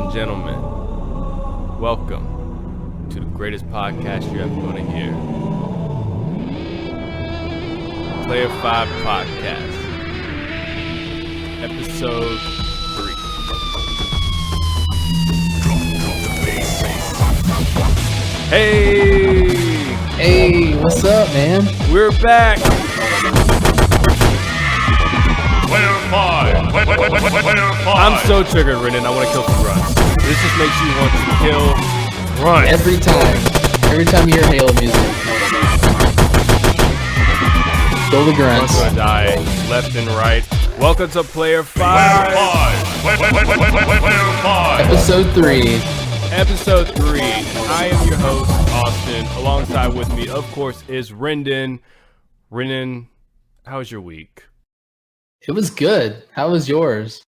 and gentlemen, welcome to the greatest podcast you're ever going to hear. Player 5 Podcast, Episode 3. Hey! Hey, what's up, man? We're back! Player 5! Player 5! I'm so triggered, Rendon. I want to kill some grunts. This just makes you want to kill grunts. Every time you hear Halo music. Kill the grunts. I'm gonna die left and right. Welcome to Player 5. Player 5! Episode 3. Episode 3. I am your host, Austin. Alongside with me, of course, is Rendon. Rendon, how was your week? It was good. How was yours?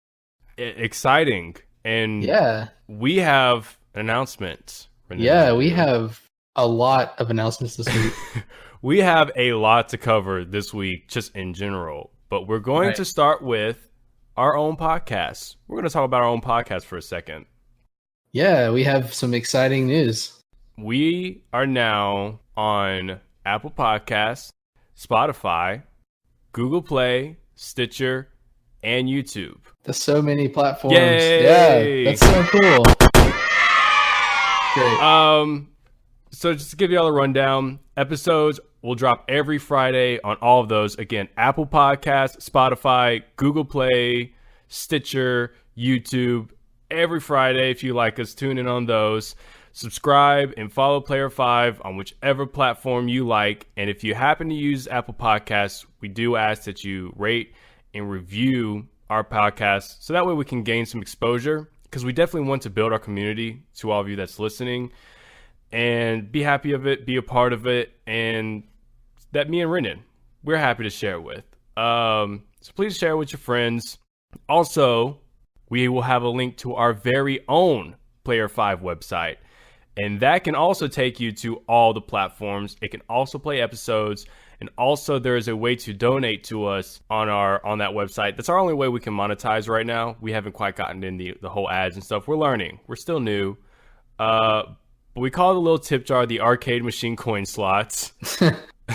Exciting. And Yeah. we have announcements. Rendon. Yeah, we have a lot of announcements this week. We have a lot to cover this week, just in general. But we're going to start with our own podcast. We're going to talk about our own podcast for a second. Yeah, we have some exciting news. We are now on Apple Podcasts, Spotify, Google Play, Stitcher, and YouTube. There's so many platforms. Yay! Yeah, that's so cool. Great. So just to give you all a rundown, episodes will drop every Friday on all of those. Again, Apple Podcasts, Spotify, Google Play, Stitcher, YouTube. Every Friday, if you like us, tune in on those. Subscribe and follow Player 5 on whichever platform you like. And if you happen to use Apple Podcasts, we do ask that you rate and review our podcast so that way we can gain some exposure, because we definitely want to build our community to all of you that's listening and be happy of it, be a part of it, and that me and Rendon, we're happy to share it with. So please share it with your friends. Also, we will have a link to our very own Player 5 website, and that can also take you to all the platforms. It can also play episodes, and also there is a way to donate to us on that website. That's our only way we can monetize right now. We haven't quite gotten in the whole ads and stuff. We're learning. We're still new. But we call the little tip jar the arcade machine coin slots.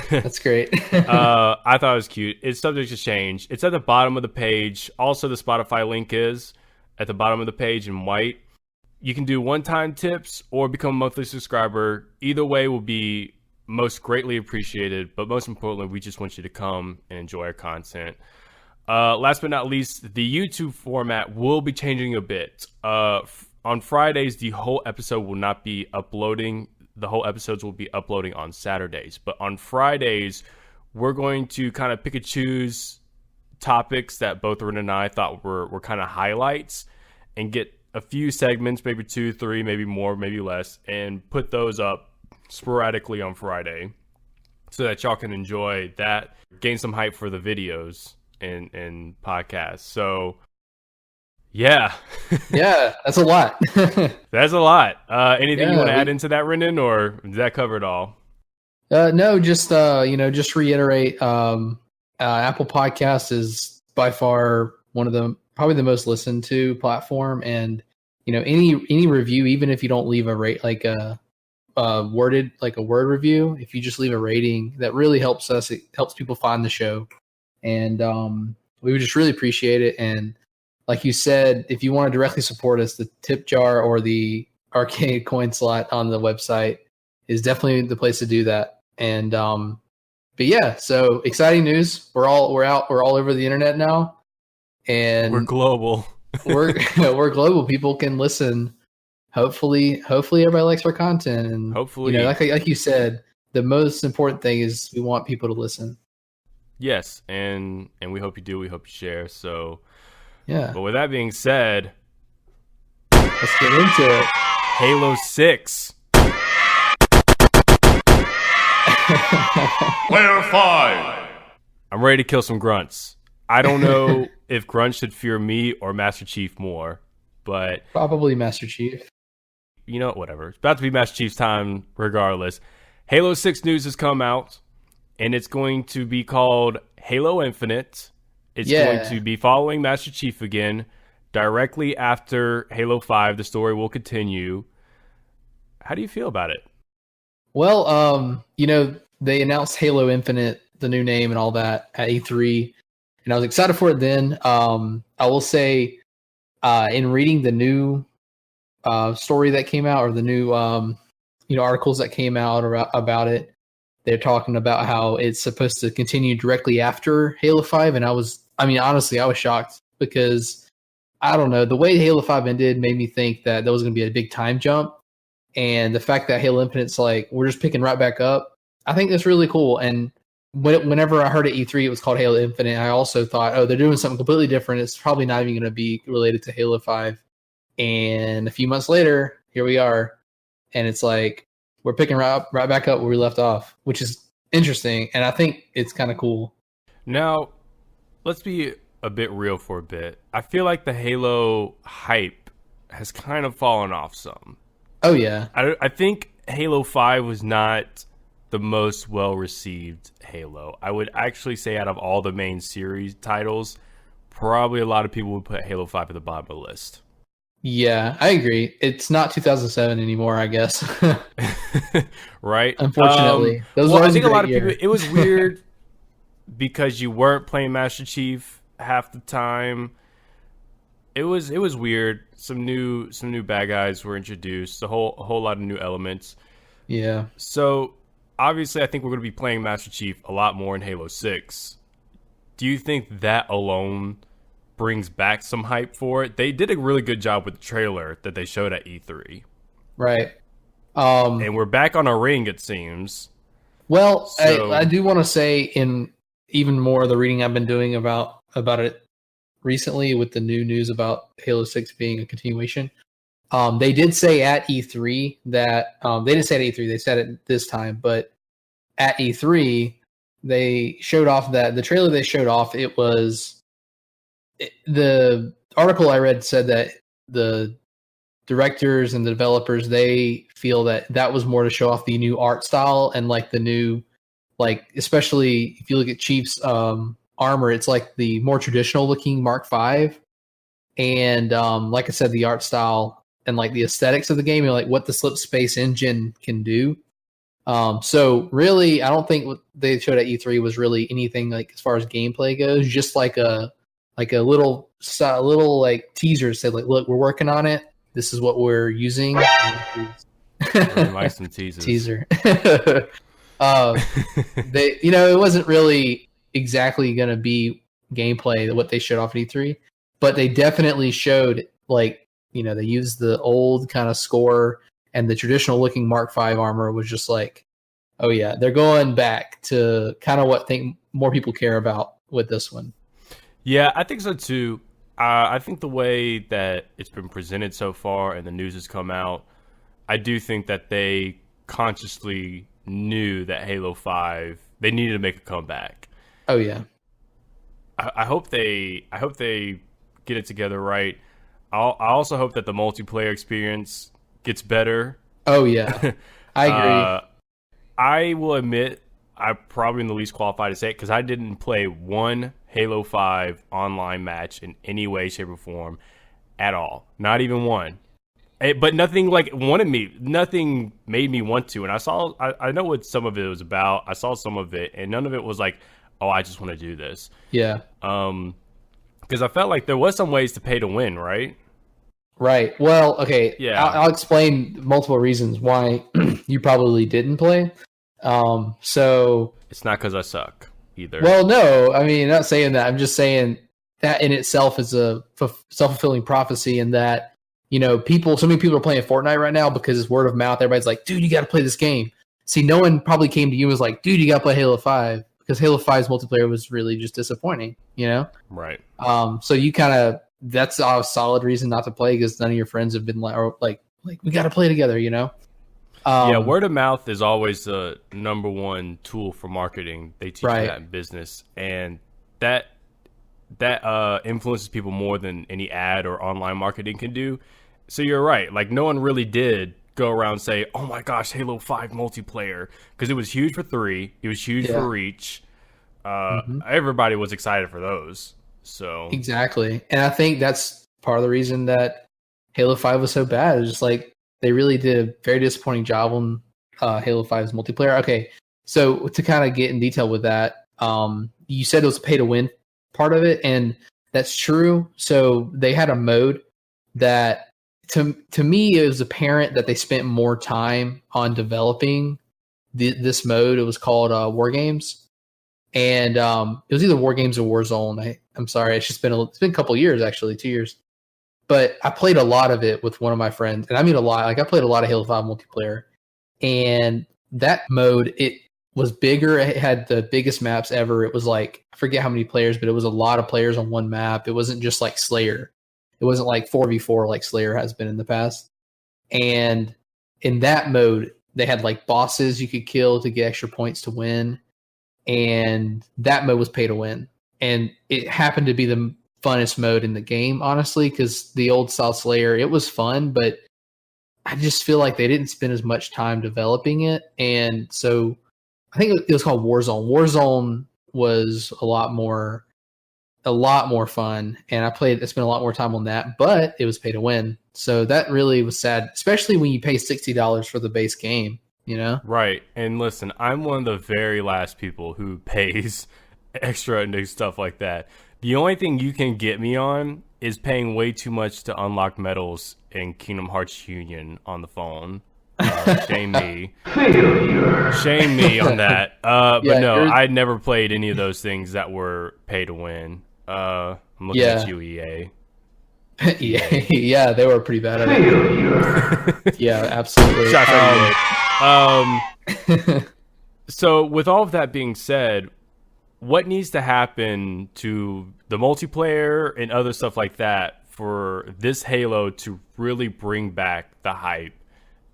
That's great. I thought it was cute. It's subject to change. It's at the bottom of the page. Also, the Spotify link is at the bottom of the page in white. You can do one-time tips or become a monthly subscriber. Either way will be most greatly appreciated. But most importantly, we just want you to come and enjoy our content. Last but not least, the YouTube format will be changing a bit. On Fridays, the whole episode will not be uploading. The whole episodes will be uploading on Saturdays. But on Fridays, we're going to kind of pick and choose topics that both Rendon and I thought were kind of highlights and get a few segments, maybe 2, 3, maybe more, maybe less, and put those up sporadically on Friday so that y'all can enjoy that, gain some hype for the videos and podcasts. So yeah. Yeah, that's a lot. That's a lot. Anything you want to add we- into that, Rendon, or did that cover it all? No, just reiterate. Apple Podcasts is by far one of the probably the most listened to platform, and any review, even if you don't leave a rate like a word review, if you just leave a rating, that really helps us. It helps people find the show, and we would just really appreciate it. And like you said, if you want to directly support us, the tip jar or the arcade coin slot on the website is definitely the place to do that. And but yeah, so exciting news. We're all over the internet now, and We're global. we're global. People can listen. Hopefully everybody likes our content, and Hopefully. like you said, the most important thing is we want people to listen. Yes, and we hope you do. We hope you share. So, Yeah, but with that being said, let's get into it. Halo 6. Player 5! I'm ready to kill some grunts. I don't know if grunts should fear me or Master Chief more, but Probably Master Chief. whatever. It's about to be Master Chief's time regardless. Halo 6 news has come out, and it's going to be called Halo Infinite. It's going to be following Master Chief again. directly after Halo 5. The story will continue. How do you feel about it? Well, they announced Halo Infinite, the new name and all that at E3, and I was excited for it then. I will say, in reading the new story that came out, or the new articles that came out about it, they're talking about how it's supposed to continue directly after Halo 5, and honestly, I was shocked because I don't know, the way Halo 5 ended made me think that there was going to be a big time jump, and the fact that Halo Infinite's like we're just picking right back up, I think that's really cool. And whenever I heard at E3 it was called Halo Infinite, I also thought, oh, they're doing something completely different. It's probably not even going to be related to Halo 5. And a few months later, here we are, and it's like we're picking right back up where we left off, which is interesting, and I think it's kind of cool. Now, let's be a bit real for a bit. I feel like the Halo hype has kind of fallen off some. Oh, yeah. I think Halo 5 was not the most well-received Halo. I would actually say out of all the main series titles, probably a lot of people would put Halo 5 at the bottom of the list. Yeah, I agree. It's not 2007 anymore, I guess. Right? Unfortunately. I think a lot of people, it was weird because you weren't playing Master Chief half the time. It was weird. Some new bad guys were introduced, a whole lot of new elements. Yeah. So obviously I think we're going to be playing Master Chief a lot more in Halo 6. Do you think that alone brings back some hype for it? They did a really good job with the trailer that they showed at E3. Right. And we're back on a ring, it seems. Well, So- I do want to say, in even more of the reading I've been doing about it recently with the new news about Halo 6 being a continuation, they did say at E3 that they didn't say it at E3, they said it this time, but at E3 they showed off that the trailer they showed off, the article I read said that the directors and the developers, they feel that was more to show off the new art style and like the new, like, especially if you look at Chief's armor, it's like the more traditional looking Mark V. And like I said, the art style and like the aesthetics of the game and like what the slip space engine can do. So really, I don't think what they showed at E3 was really anything like as far as gameplay goes, just like a little like teaser said, like, look, we're working on it. This is what we're using. Really like some teasers. Teaser. They, it wasn't really exactly going to be gameplay what they showed off at E3, but they definitely showed, like, they used the old kind of score, and the traditional looking Mark V armor was just like, oh yeah, they're going back to kind of what I think more people care about with this one. Yeah, I think so too. I think the way that it's been presented so far and the news has come out, I do think that they consciously knew that Halo 5, they needed to make a comeback. Oh yeah. I hope they get it together right. I also hope that the multiplayer experience gets better. Oh yeah. I agree. I will admit I'm probably in the least qualified to say it because I didn't play one Halo 5 online match in any way, shape, or form at all. Not even one. But nothing nothing made me want to. And I know what some of it was about. I saw some of it, and none of it was like, oh, I just want to do this. Yeah. Because I felt like there was some ways to pay to win, right? Right. Well, okay. Yeah. I'll explain multiple reasons why you probably didn't play. So it's not because I suck either. Well, no, I mean, not saying that. I'm just saying that in itself is a self-fulfilling prophecy, in that, so many people are playing Fortnite right now because it's word of mouth. Everybody's like, dude, you got to play this game. See, no one probably came to you and was like, dude, you got to play Halo 5, because Halo 5's multiplayer was really just disappointing, Right. So you kind of, that's a solid reason not to play, because none of your friends have been like we got to play together, Yeah, word of mouth is always the number one tool for marketing. They teach you that in business, and that influences people more than any ad or online marketing can do. So you're right. Like, no one really did go around and say, "Oh my gosh, Halo 5 multiplayer," because it was huge for 3. It was huge for Reach. Everybody was excited for those. So exactly, and I think that's part of the reason that Halo 5 was so bad. It was just like they really did a very disappointing job on Halo 5's multiplayer. Okay, so to kind of get in detail with that, you said it was a pay to win part of it, and that's true. So they had a mode that to me it was apparent that they spent more time on developing this mode. It was called War Games, and it was either War Games or Warzone. I'm sorry, it's been a couple years, actually 2 years. But I played a lot of it with one of my friends, and I mean a lot. Like I played a lot of Halo 5 multiplayer, and that mode, it was bigger. It had the biggest maps ever. It was like, I forget how many players, but it was a lot of players on one map. It wasn't just like Slayer. It wasn't like 4v4 like Slayer has been in the past. And in that mode, they had like bosses you could kill to get extra points to win. And that mode was pay to win. And it happened to be the funnest mode in the game, honestly, because the old style Slayer, it was fun, but I just feel like they didn't spend as much time developing it. And so I think it was called Warzone. Warzone was a lot more fun, and I spent a lot more time on that, but it was pay to win. So that really was sad, especially when you pay $60 for the base game, you know? Right. And listen, I'm one of the very last people who pays extra into stuff like that. The only thing you can get me on is paying way too much to unlock medals in Kingdom Hearts Union on the phone. Shame me. Shame me on that. But no, I'd never played any of those things that were pay to win. I'm looking at you, EA. Yeah, they were pretty bad at it. Yeah, absolutely. So with all of that being said, what needs to happen to the multiplayer and other stuff like that for this Halo to really bring back the hype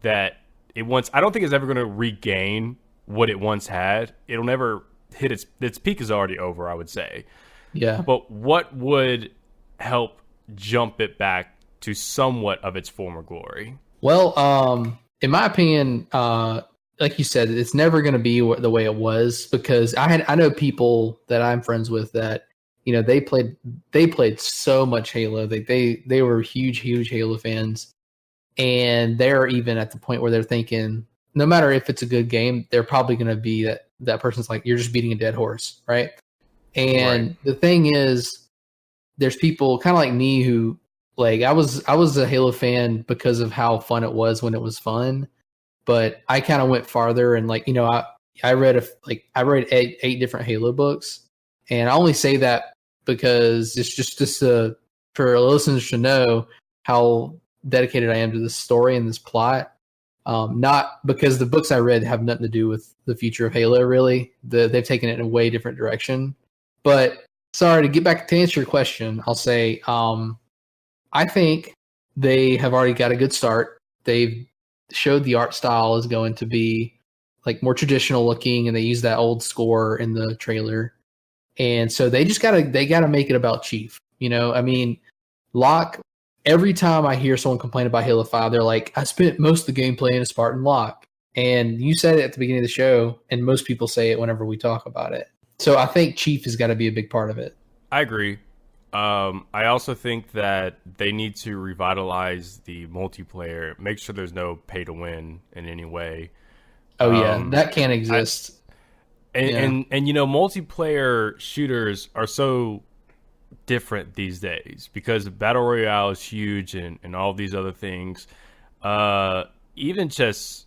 that it once? I don't think it's ever going to regain what it once had. It'll never hit its peak is already over, I would say. Yeah. But what would help jump it back to somewhat of its former glory? Well, in my opinion, like you said, it's never going to be the way it was, because I know people that I'm friends with that, you know, they played so much Halo. They were huge Halo fans, and they're even at the point where they're thinking, no matter if it's a good game, they're probably going to be that person's like, you're just beating a dead horse, right? And the thing is, there's people kind of like me who, like, I was a Halo fan because of how fun it was when it was fun, but I kind of went farther, and like, you know, I read eight different Halo books, and I only say that because it's just for listeners to know how dedicated I am to this story and this plot. Not because the books I read have nothing to do with the future of Halo, really. They've taken it in a way different direction. But sorry, to get back to answer your question, I'll say I think they have already got a good start. They've showed the art style is going to be like more traditional looking, and they use that old score in the trailer. And so they gotta make it about Chief. You know, I mean, Locke. Every time I hear someone complain about Halo 5, they're like, I spent most of the game playing a Spartan Locke. And you said it at the beginning of the show, and most people say it whenever we talk about it. So I think Chief has got to be a big part of it. I agree. I also think that they need to revitalize the multiplayer, make sure there's no pay to win in any way. Oh, yeah, that can't exist. And you know, multiplayer shooters are so different these days because Battle Royale is huge and all these other things. Even just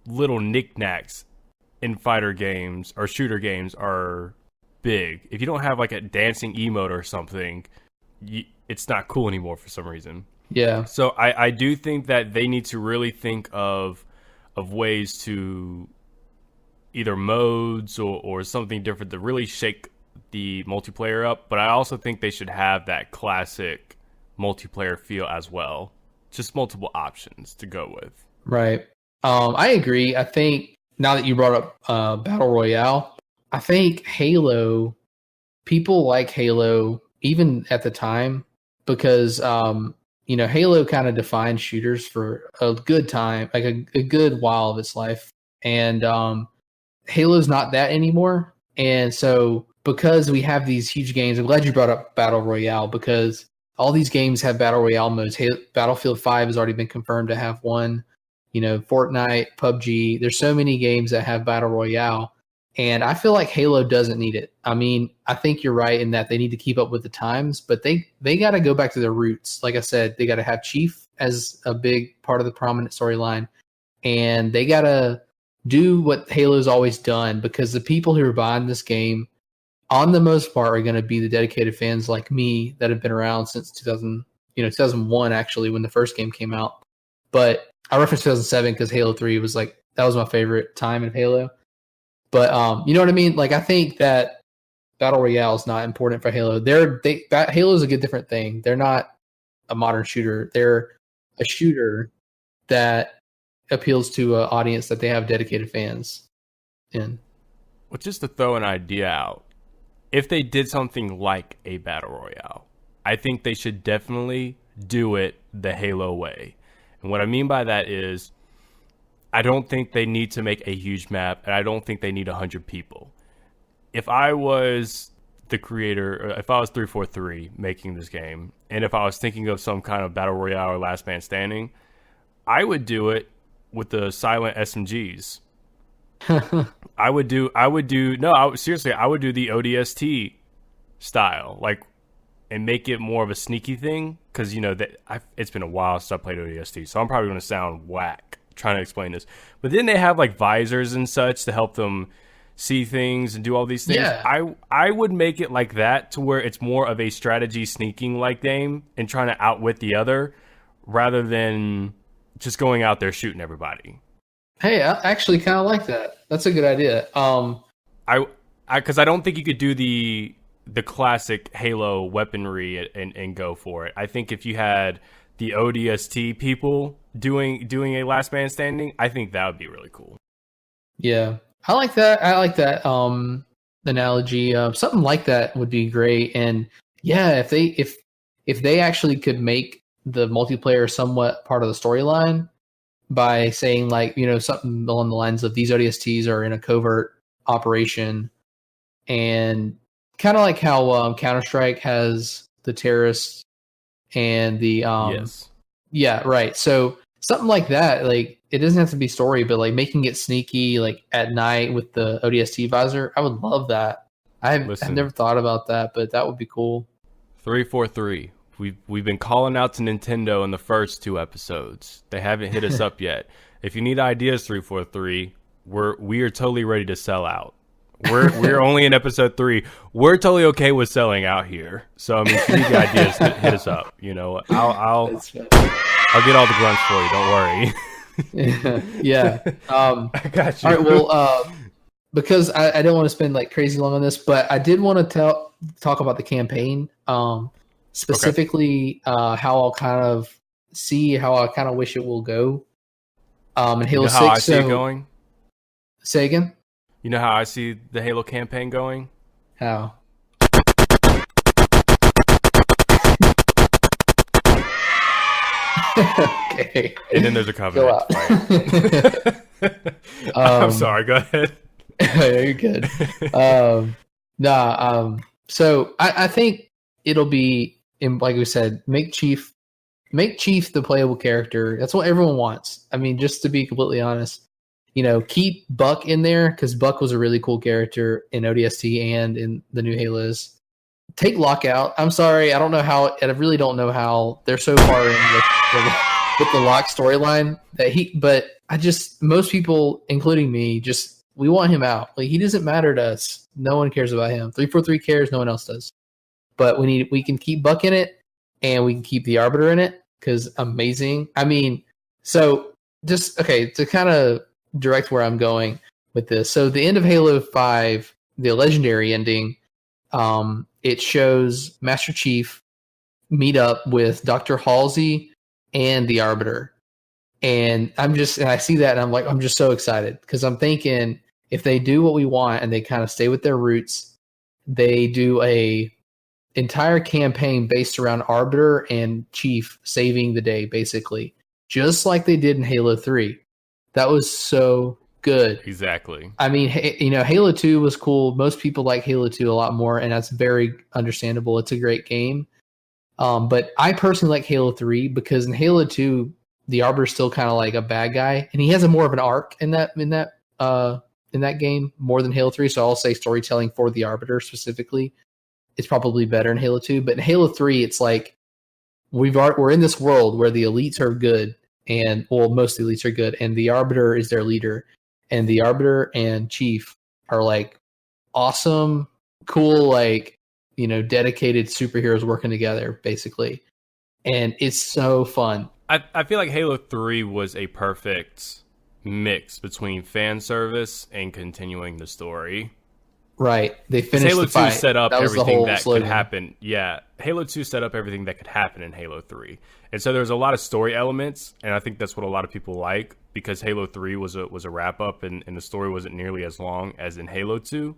little knickknacks in fighter games or shooter games are big. If you don't have like a dancing emote or something, it's not cool anymore for some reason. Yeah. So I do think that they need to really think of ways to either modes or something different to really shake the multiplayer up. But I also think they should have that classic multiplayer feel as well. Just multiple options to go with. Right. I agree. I think now that you brought up Battle Royale, I think Halo, people like Halo even at the time because, you know, Halo kind of defined shooters for a good time, like a good while of its life. And Halo's not that anymore. And so because we have these huge games, I'm glad you brought up Battle Royale because all these games have battle royale modes. Battlefield 5 has already been confirmed to have one. You know, Fortnite, PUBG. There's so many games that have battle royale, and I feel like Halo doesn't need it. I mean, I think you're right in that they need to keep up with the times, but they got to go back to their roots. Like I said, they got to have Chief as a big part of the prominent storyline, and they got to do what Halo's always done, because the people who are buying this game, on the most part, are going to be the dedicated fans like me that have been around since 2001 actually, when the first game came out. But I referenced 2007 because Halo 3 was like, that was my favorite time in Halo. But you know what I mean? Like, I think that battle royale is not important for Halo. Halo is a good different thing. They're not a modern shooter. They're a shooter that appeals to an audience that they have dedicated fans in. Well, just to throw an idea out, if they did something like a battle royale, I think they should definitely do it the Halo way. And what I mean by that is, I don't think they need to make a huge map, and I don't think they need 100 people. If I was the creator, or if I was 343 making this game, and if I was thinking of some kind of battle royale or last man standing, I would do it with the silent SMGs. I would do the ODST style, like, and make it more of a sneaky thing, because it's been a while since I played ODST, so I'm probably going to sound whack trying to explain this. But then they have like visors and such to help them see things and do all these things. Yeah. I would make it like that, to where it's more of a strategy sneaking like game and trying to outwit the other, rather than just going out there shooting everybody. Hey, I actually kind of like that. That's a good idea. Because I don't think you could do the classic Halo weaponry and go for it. I think if you had the ODST people doing a last man standing, I think that would be really cool. Yeah, I like that. Analogy. Something like that would be great. And yeah, if they actually could make the multiplayer somewhat part of the storyline by saying, like, something along the lines of, these ODSTs are in a covert operation, and kind of like how Counter-Strike has the terrorists and the yes. Yeah, right. So something like that, like, it doesn't have to be story, but like making it sneaky, like at night with the ODST visor. I would love that. I've never thought about that, but that would be cool. 343. We've been calling out to Nintendo in the first 2 episodes. They haven't hit us up yet. If you need ideas, 343, we are totally ready to sell out. We're only in episode 3. We're totally okay with selling out here. So I mean, if you need the ideas, hit us up. I'll get all the grunts for you. Don't worry. Yeah. I got you. All right. Well, because I don't want to spend like crazy long on this, but I did want to talk about the campaign. Specifically, how I'll kind of wish it will go. In Halo 6. How I see it going? Say again? You know how I see the Halo campaign going? How? Okay. And then there's a covenant. I'm sorry, go ahead. You're good. So I think it'll be, like we said, make Chief the playable character. That's what everyone wants. I mean, just to be completely honest, keep Buck in there, because Buck was a really cool character in ODST and in the new Halos. Take Lockout. I'm sorry, I really don't know how they're so far in with the Locke storyline but most people, including me, we want him out. Like, he doesn't matter to us. No one cares about him. 343 cares. No one else does. But we can keep Buck in it, and we can keep the Arbiter in it, because amazing. I mean, so just to kind of direct where I'm going with this. So the end of Halo 5, the legendary ending, it shows Master Chief meet up with Dr. Halsey and the Arbiter. And I see that, and I'm just so excited, because I'm thinking, if they do what we want and they kind of stay with their roots, they do a entire campaign based around Arbiter and Chief saving the day, basically, just like they did in Halo 3. That was so good. Exactly. I mean, Halo 2 was cool. Most people like Halo 2 a lot more, and that's very understandable. It's a great game. But I personally like Halo 3 because in Halo 2, the Arbiter's still kind of like a bad guy, and he has a more of an arc in that game more than Halo 3. So I'll say storytelling for the Arbiter specifically, it's probably better in Halo 2. But in Halo 3, it's like we're in this world where the elites are good, and most of the elites are good, and the Arbiter is their leader, and the Arbiter and Chief are like awesome, cool, like dedicated superheroes working together basically, and it's so fun. I feel like Halo 3 was a perfect mix between fan service and continuing the story. Right. They finished Halo the fight. 2 set up everything that slogan. could happen. Yeah. Halo 2 set up everything that could happen in Halo 3. And so there's a lot of story elements, and I think that's what a lot of people like, because Halo 3 was a wrap up, and the story wasn't nearly as long as in Halo 2.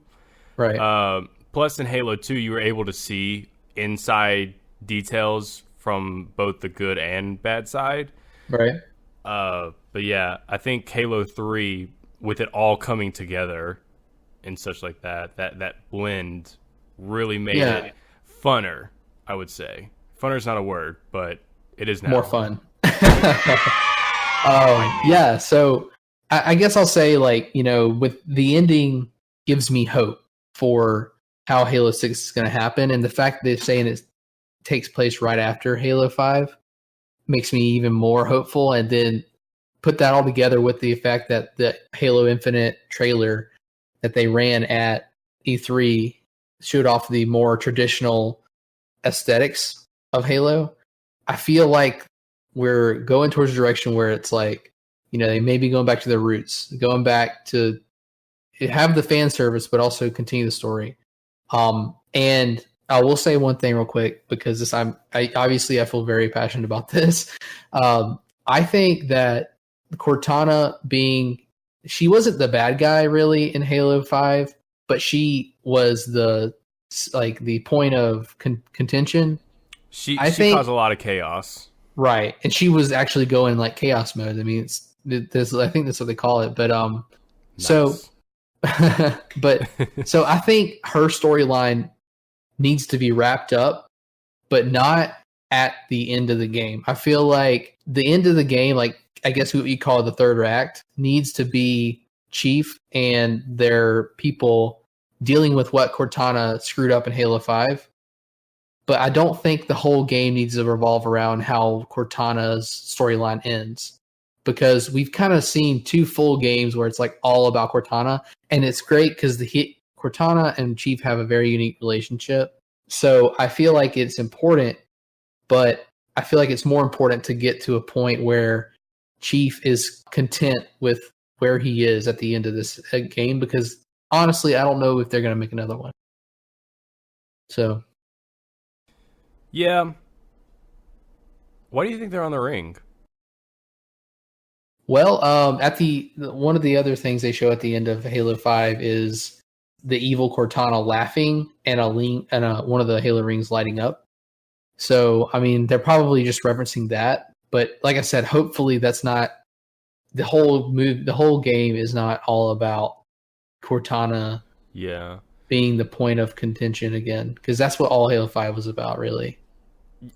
Right. Plus in Halo 2 you were able to see inside details from both the good and bad side. Right. But yeah, I think Halo 3, with it all coming together and such like that blend really made it funner, I would say. Funner is not a word, but it is now. More fun. Yeah, so I guess I'll say, like, with the ending gives me hope for how Halo 6 is going to happen, and the fact that they're saying it takes place right after Halo 5 makes me even more hopeful. And then put that all together with the fact that the Halo Infinite trailer that they ran at E3 showed off the more traditional aesthetics of Halo. I feel like we're going towards a direction where it's like, they may be going back to their roots, going back to have the fan service, but also continue the story. And I will say one thing real quick, because I obviously feel very passionate about this. I think that Cortana she wasn't the bad guy really in Halo 5, but she was the point of contention. She caused a lot of chaos. Right. And she was actually going like chaos mode. I mean, I think that's what they call it. But Nice. so I think her storyline needs to be wrapped up, but not at the end of the game. I feel like the end of the game, like I guess what you call the third act, needs to be Chief and their people dealing with what Cortana screwed up in Halo 5. But I don't think the whole game needs to revolve around how Cortana's storyline ends, because we've kind of seen 2 full games where it's like all about Cortana, and it's great because Cortana and Chief have a very unique relationship. So I feel like it's important, but I feel like it's more important to get to a point where Chief is content with where he is at the end of this game, because honestly, I don't know if they're going to make another one. So. Yeah. Why do you think they're on the ring? Well, one of the other things they show at the end of Halo 5 is the evil Cortana laughing and one of the Halo rings lighting up. So, I mean, they're probably just referencing that. But like I said, hopefully that's not the whole game is not all about Cortana being the point of contention again, because that's what all Halo 5 was about, really.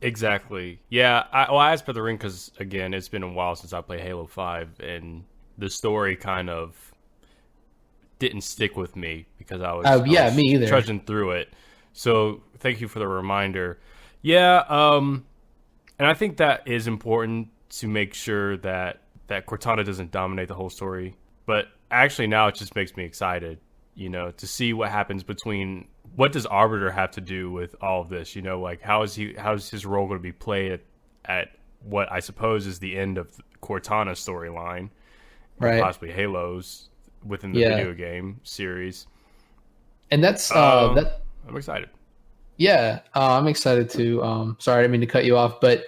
Exactly. Yeah. I asked for the ring because, again, it's been a while since I played Halo 5, and the story kind of didn't stick with me because I was me either, trudging through it. So thank you for the reminder. Yeah. And I think that is important to make sure that Cortana doesn't dominate the whole story. But actually now it just makes me excited, to see what happens between. What does Arbiter have to do with all of this? Like how is his role going to be played at what I suppose is the end of Cortana's storyline, right? Possibly Halo's within the video game series. And that's I'm excited. Yeah, I'm excited too. Sorry, I didn't mean to cut you off, but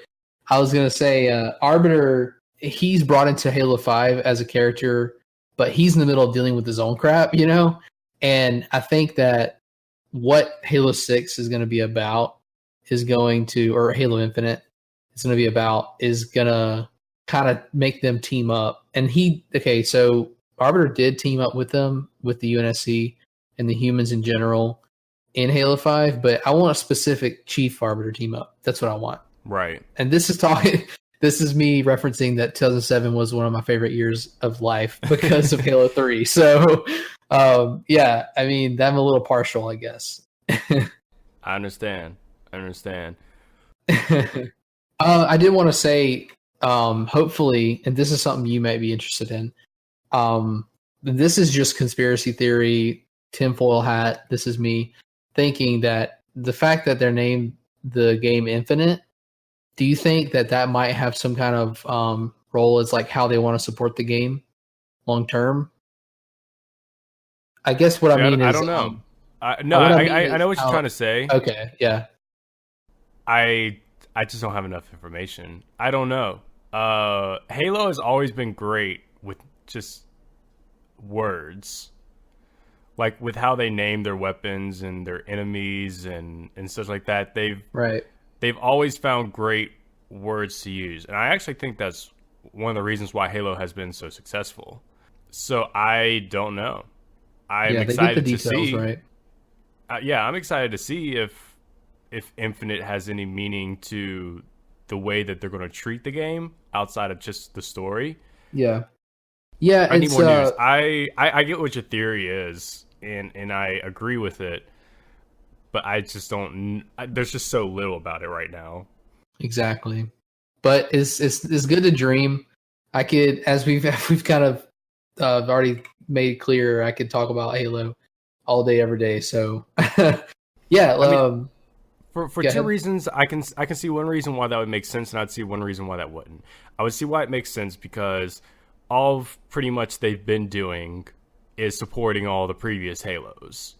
I was gonna say Arbiter. He's brought into Halo 5 as a character, but he's in the middle of dealing with his own crap, And I think that what Halo 6 is going to be about or Halo Infinite is going to be about, is going to kind of make them team up. And so Arbiter did team up with them, with the UNSC and the humans in general, in Halo 5, but I want a specific Chief Arbiter team up. That's what I want. Right. And this is talking. This is me referencing that 2007 was one of my favorite years of life because of Halo 3. So, yeah, I mean, I'm a little partial, I guess. I understand. I did want to say, hopefully, and this is something you might be interested in. This is just conspiracy theory, tinfoil hat. This is me thinking that the fact that they're named the game Infinite, do you think that might have some kind of role as like how they want to support the game long term? I guess what I mean is I don't know. I know what you're trying to say. Okay, yeah. I just don't have enough information. I don't know. Halo has always been great with just words, like with how they name their weapons and their enemies and such like that. They've always found great words to use, and I actually think that's one of the reasons why Halo has been so successful. So I don't know. I'm excited to see. Right? I'm excited to see if Infinite has any meaning to the way that they're going to treat the game outside of just the story. Yeah. I need more news. I get what your theory is, and I agree with it, but I just don't. There's just so little about it right now. Exactly, but it's good to dream. I could, as we've kind of already made clear, I could talk about Halo all day, every day. So, yeah. I mean, for two reasons, I can see one reason why that would make sense, and I'd see one reason why that wouldn't. I would see why it makes sense because all of pretty much they've been doing is supporting all the previous Halos.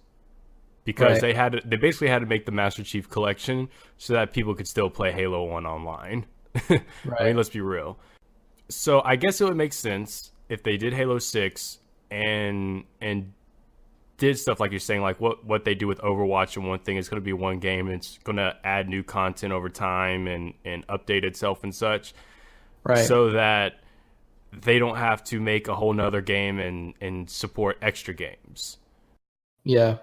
Because they basically had to make the Master Chief Collection so that people could still play Halo 1 online. Right. I mean, let's be real. So I guess it would make sense if they did Halo 6 and did stuff like you're saying, like what they do with Overwatch, and one thing is going to be one game, and it's going to add new content over time and update itself and such. Right. So that they don't have to make a whole nother game and support extra games. Yeah.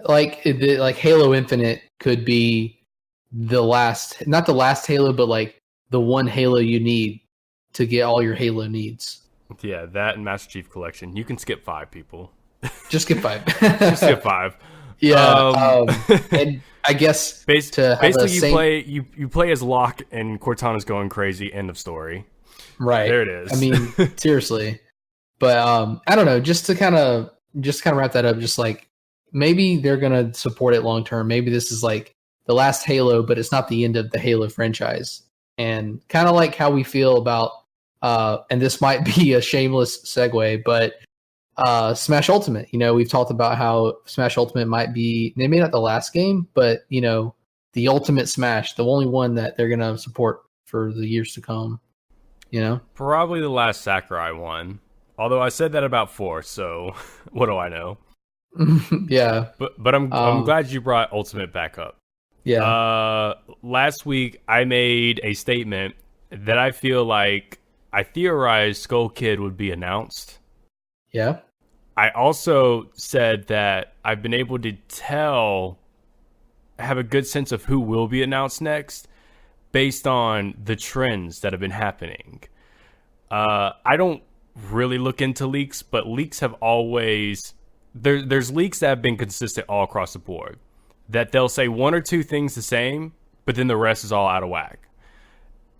Like Halo Infinite could be the last, not the last Halo, but like the one Halo you need to get all your Halo needs. Yeah, that and Master Chief Collection. You can skip 5 people. Just skip 5. Just skip 5. Yeah. And I guess basically you play as Locke and Cortana's going crazy. End of story. Right. There it is. I mean, seriously. But I don't know, just to kind of wrap that up, just like maybe they're going to support it long term. Maybe this is like the last Halo, but it's not the end of the Halo franchise. And kind of like how we feel about and this might be a shameless segue, but Smash Ultimate. You know, we've talked about how Smash Ultimate might be maybe not the last game, but you know, the Ultimate Smash, the only one that they're going to support for the years to come. You know, probably the last Sakurai one. Although I said that about 4, so what do I know? Yeah, but I'm glad you brought Ultimate back up. Yeah. Last week I made a statement that I feel like I theorized Skull Kid would be announced. Yeah. I also said that I've been able to have a good sense of who will be announced next based on the trends that have been happening. I don't really look into leaks, but leaks have always... There's leaks that have been consistent all across the board. That they'll say one or two things the same, but then the rest is all out of whack.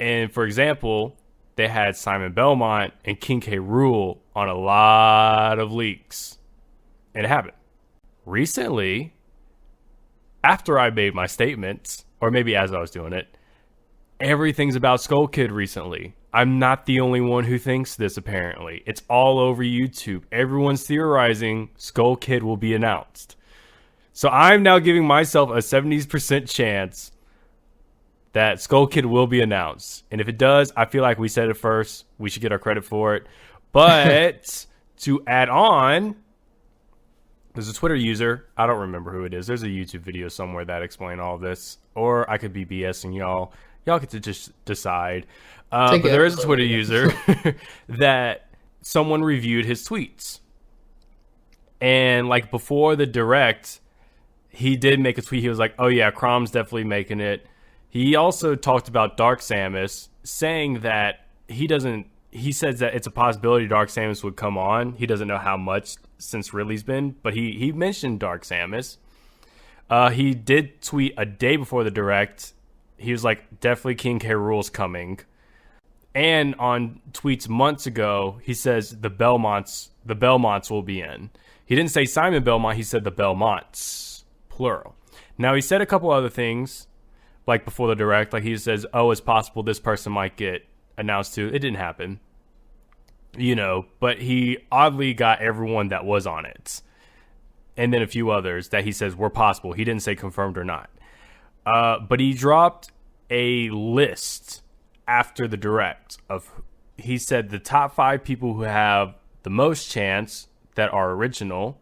And for example, they had Simon Belmont and King K. Rool on a lot of leaks. And it happened. Recently, after I made my statements, or maybe as I was doing it, everything's about Skull Kid recently. I'm not the only one who thinks this, apparently. It's all over YouTube. Everyone's theorizing Skull Kid will be announced. So I'm now giving myself a 70% chance that Skull Kid will be announced. And if it does, I feel like we said it first. We should get our credit for it. But to add on, there's a Twitter user. I don't remember who it is. There's a YouTube video somewhere that explains all of this. Or I could be BSing y'all. Y'all get to just decide. But there is a Twitter user that someone reviewed his tweets. And like before the direct, he did make a tweet. He was like, "Oh yeah, Crom's definitely making it." He also talked about Dark Samus, saying that he doesn't. He says that it's a possibility Dark Samus would come on. He doesn't know how much since Ridley's been, but he mentioned Dark Samus. He did tweet a day before the Direct. He was like, definitely King K. Rool's coming. And on tweets months ago, he says the Belmonts will be in. He didn't say Simon Belmont, he said the Belmonts, plural. Now, he said a couple other things, like before the Direct, like he says, oh, it's possible this person might get announced too. It didn't happen. But he oddly got everyone that was on it. And then a few others that he says were possible. He didn't say confirmed or not. But he dropped a list after the Direct he said the top 5 people who have the most chance that are original,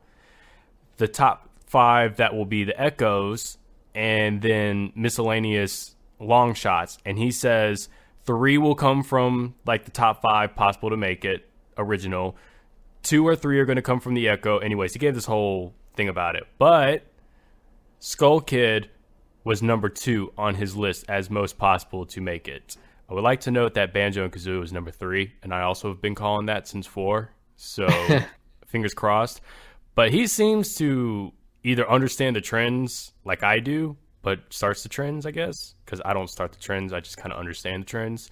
the top 5 that will be the echoes, and then miscellaneous long shots. And he says 3 will come from like the top 5 possible to make it original. 2 or 3 are going to come from the echo. Anyways, he gave this whole thing about it. But Skull Kid was number 2 on his list as most possible to make it. I would like to note that Banjo and Kazooie was number 3, and I also have been calling that since 4. So fingers crossed. But he seems to either understand the trends like I do, but starts the trends, I guess, because I don't start the trends. I just kind of understand the trends.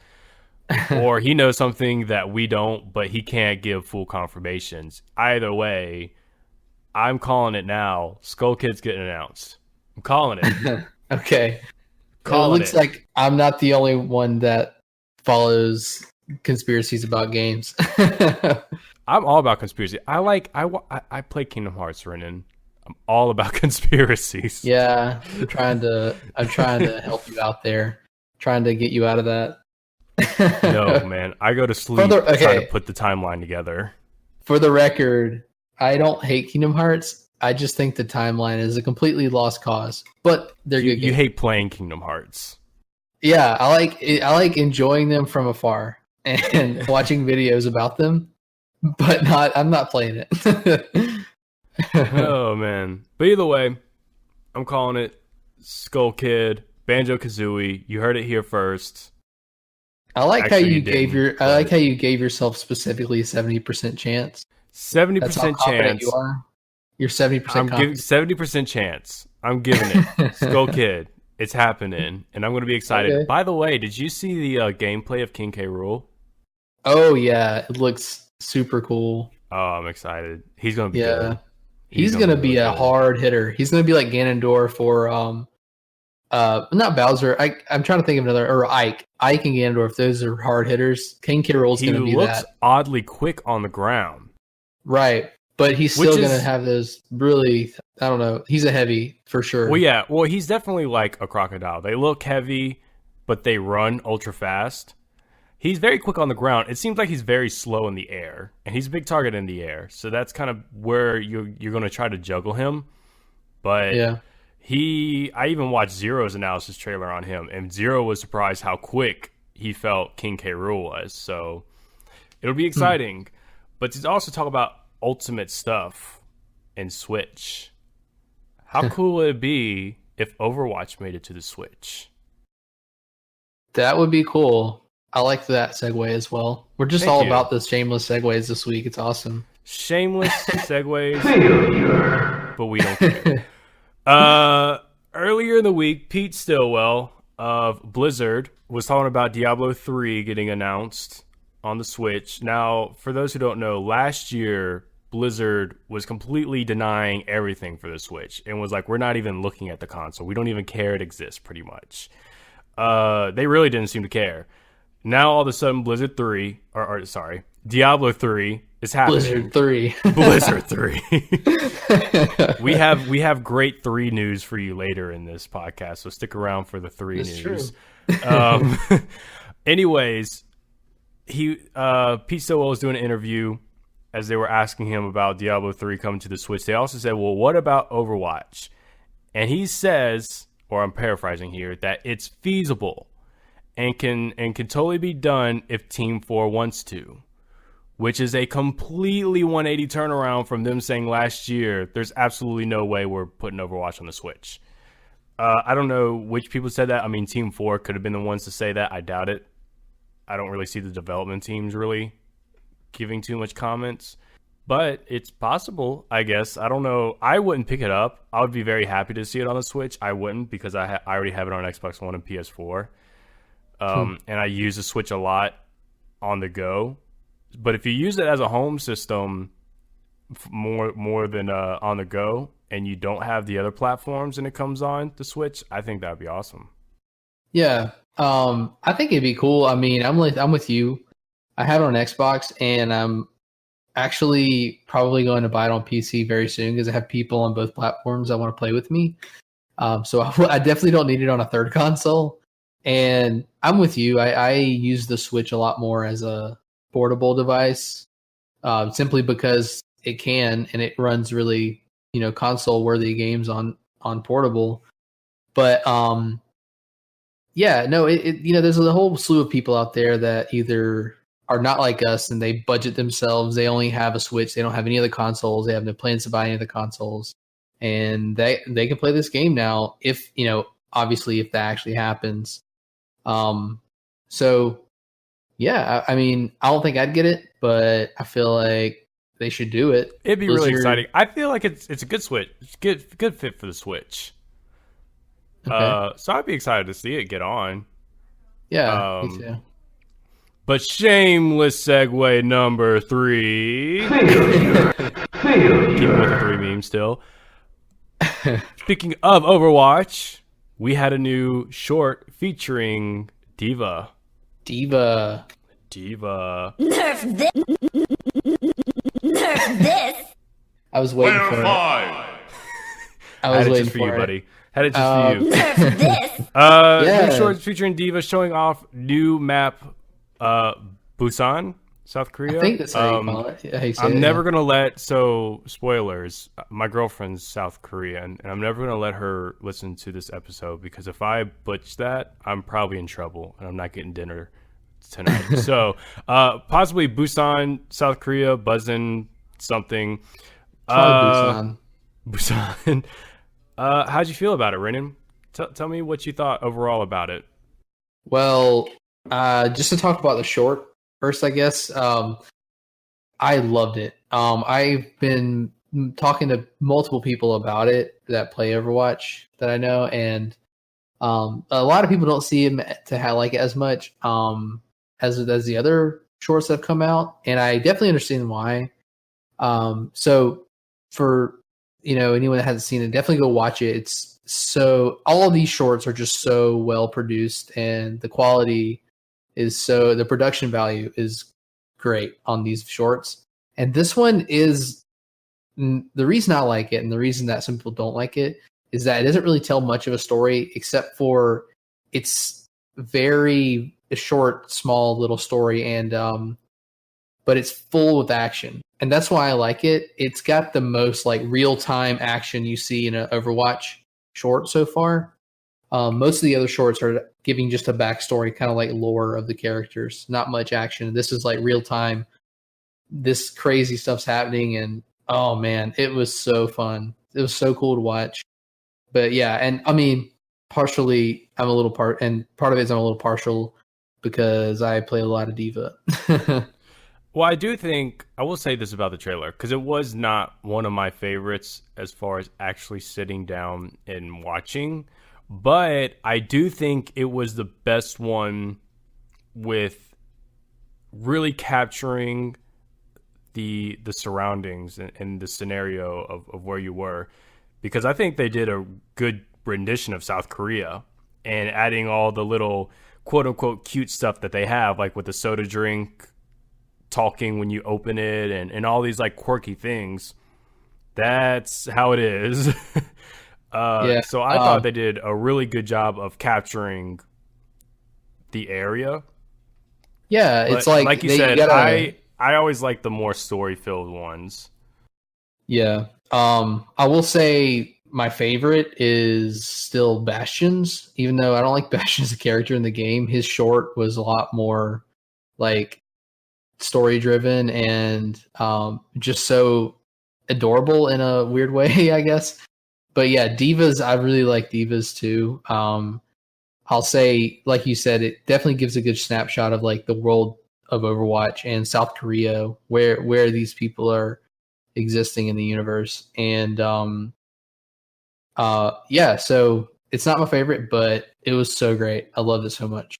Or he knows something that we don't, but he can't give full confirmations. Either way, I'm calling it now. Skull Kid's getting announced. I'm calling it. Okay. It looks like I'm not the only one that follows conspiracies about games. I'm all about conspiracy. I play Kingdom Hearts, Rendon. I'm all about conspiracies. Yeah, I'm trying to help you out there. Trying to get you out of that. No, man. I go to sleep trying to put the timeline together. For the record, I don't hate Kingdom Hearts. I just think the timeline is a completely lost cause. But they're good games. You hate playing Kingdom Hearts. Yeah, I like enjoying them from afar and watching videos about them, but I'm not playing it. Oh man. But either way, I'm calling it Skull Kid, Banjo Kazooie. You heard it here first. I like how you gave yourself specifically a 70% chance. 70% chance. You are. You're 70%. I'm giving 70% chance. I'm giving it. Skull Kid. It's happening, and I'm going to be excited. Okay. By the way, did you see the gameplay of King K. Rool? Oh yeah, it looks super cool. Oh, I'm excited. He's going to be good. He's going to be a hard hitter. He's going to be like Ganondorf or not Bowser. I'm trying to think of another, or Ike. Ike and Ganondorf, those are hard hitters. King K. Rool's going to be that. He looks oddly quick on the ground. Right. But he's still going to have those really, I don't know, he's a heavy for sure. Well, yeah. Well, he's definitely like a crocodile. They look heavy, but they run ultra fast. He's very quick on the ground. It seems like he's very slow in the air, and he's a big target in the air. So that's kind of where you're going to try to juggle him. But yeah. I even watched Zero's analysis trailer on him, and Zero was surprised how quick he felt King K. Rool was. So it'll be exciting. But to also talk about ultimate stuff in Switch. How cool would it be if Overwatch made it to the Switch? That would be cool. I like that segue as well. We're just about the shameless segues this week. It's awesome. Shameless segues, but we don't care. Earlier in the week, Pete Stillwell of Blizzard was talking about Diablo 3 getting announced on the Switch. Now, for those who don't know, last year Blizzard was completely denying everything for the Switch and was like, we're not even looking at the console. We don't even care it exists, pretty much. They really didn't seem to care. Now, all of a sudden, Diablo 3 is happening. Blizzard 3. We have great 3 news for you later in this podcast, so stick around for the 3 news. Anyways, Pete Stillwell was doing an interview as they were asking him about Diablo 3 coming to the Switch. They also said, well, what about Overwatch? And he says, or I'm paraphrasing here, that it's feasible and can totally be done if Team 4 wants to, which is a completely 180 turnaround from them saying last year, there's absolutely no way we're putting Overwatch on the Switch. I don't know which people said that. I mean, Team 4 could have been the ones to say that. I doubt it. I don't really see the development teams really giving too much comments. But it's possible, I guess. I don't know. I wouldn't pick it up. I would be very happy to see it on the Switch. I wouldn't because I already have it on Xbox One and PS4. And I use the Switch a lot on the go. But if you use it as a home system more than on the go, and you don't have the other platforms and it comes on the Switch, I think that would be awesome. Yeah. I think it'd be cool. I mean, I'm with you. I have it on Xbox, and I'm actually probably going to buy it on PC very soon because I have people on both platforms that want to play with me. So I definitely don't need it on a third console. And I'm with you. I use the Switch a lot more as a portable device, simply because it can, and it runs really, console worthy games on portable. But yeah, no, there's a whole slew of people out there that either are not like us and they budget themselves. They only have a Switch. They don't have any other consoles. They have no plans to buy any of the consoles, and they can play this game now if, obviously if that actually happens. So yeah, I mean, I don't think I'd get it, but I feel like they should do it. It'd be really exciting. I feel like it's a good Switch. It's good fit for the Switch. Okay. So I'd be excited to see it get on. Yeah, me too. But shameless segue number 3. Keeping with the 3 meme still. Speaking of Overwatch, we had a new short featuring D.va. D.va. Nerf this. I was waiting for it. I was waiting for you, buddy. Had it just for you. Nerf this. New short featuring D.va showing off new map, Busan, South Korea. I think that's how you call it. I'm never gonna let spoilers. My girlfriend's South Korean, and I'm never gonna let her listen to this episode because if I butch that, I'm probably in trouble, and I'm not getting dinner tonight. So, possibly Busan, South Korea, buzzing something. Busan. How'd you feel about it, Rendon? Tell me what you thought overall about it. Well, just to talk about the short first, I guess. I loved it. I've been talking to multiple people about it that play Overwatch that I know, and a lot of people don't see him to like it as much as the other shorts that have come out, and I definitely understand why. So for anyone that hasn't seen it, definitely go watch it. It's all of these shorts are just so well produced, and the quality is the production value is great on these shorts. And this one is the reason I like it, and the reason that some people don't like it is that it doesn't really tell much of a story, except for it's very short, small little story, and but it's full with action. And that's why I like it. It's got the most real-time action you see in an Overwatch short so far. Most of the other shorts are giving just a backstory, kind of like lore of the characters. Not much action. This is real-time. This crazy stuff's happening, and oh man, it was so fun. It was so cool to watch. But yeah, and I mean, partially part of it is I'm a little partial because I play a lot of D.va. Well, I do think I will say this about the trailer because it was not one of my favorites as far as actually sitting down and watching, but I do think it was the best one with really capturing the surroundings and the scenario of where you were, because I think they did a good rendition of South Korea and adding all the little quote unquote cute stuff that they have, like with the soda drink talking when you open it and all these quirky things. That's how it is. So I thought they did a really good job of capturing the area. Yeah, but it's like you said, I always like the more story filled ones. Yeah. I will say my favorite is still Bastion's, even though I don't like Bastion as a character in the game. His short was a lot more story driven and just so adorable in a weird way, I guess. But yeah, D.Va's, I really like D.Va's too. I'll say, like you said, it definitely gives a good snapshot of like the world of Overwatch and South Korea, where these people are existing in the universe. And yeah, so it's not my favorite, but it was so great. I loved it so much.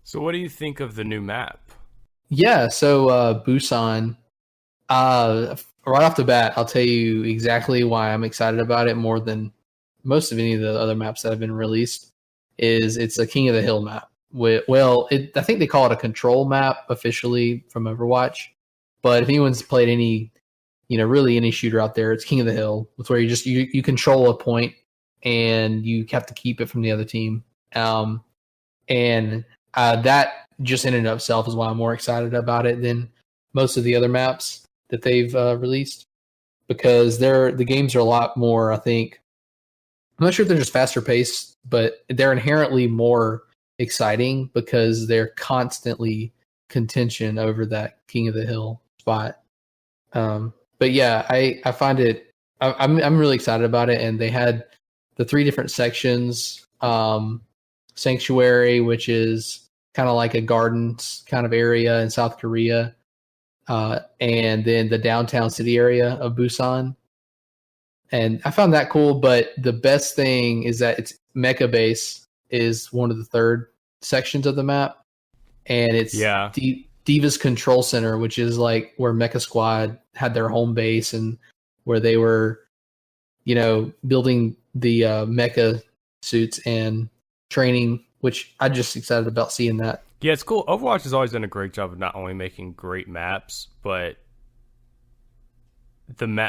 So what do you think of the new map? Yeah, so Busan, right off the bat, I'll tell you exactly why I'm excited about it more than most of any of the other maps that have been released. It's a King of the Hill map. I think they call it a control map officially from Overwatch. But if anyone's played any, really any shooter out there, it's King of the Hill. It's where you control a point and you have to keep it from the other team. And that just in and of itself is why I'm more excited about it than most of the other maps that they've released, because the games are a lot more, I think. I'm not sure if they're just faster paced, but they're inherently more exciting because they're constantly contention over that King of the Hill spot. But yeah, I find it. I'm really excited about it, and they had the 3 different sections. Sanctuary, which is kind of like a gardens kind of area in South Korea, and then the downtown city area of Busan. And I found that cool, but the best thing is that it's Mecha Base is one of the 3rd sections of the map, and it's D.Va's Control Center, which is like where Mecha Squad had their home base and where they were, building the mecha suits and training, which I'm just excited about seeing that. Yeah, it's cool. Overwatch has always done a great job of not only making great maps, but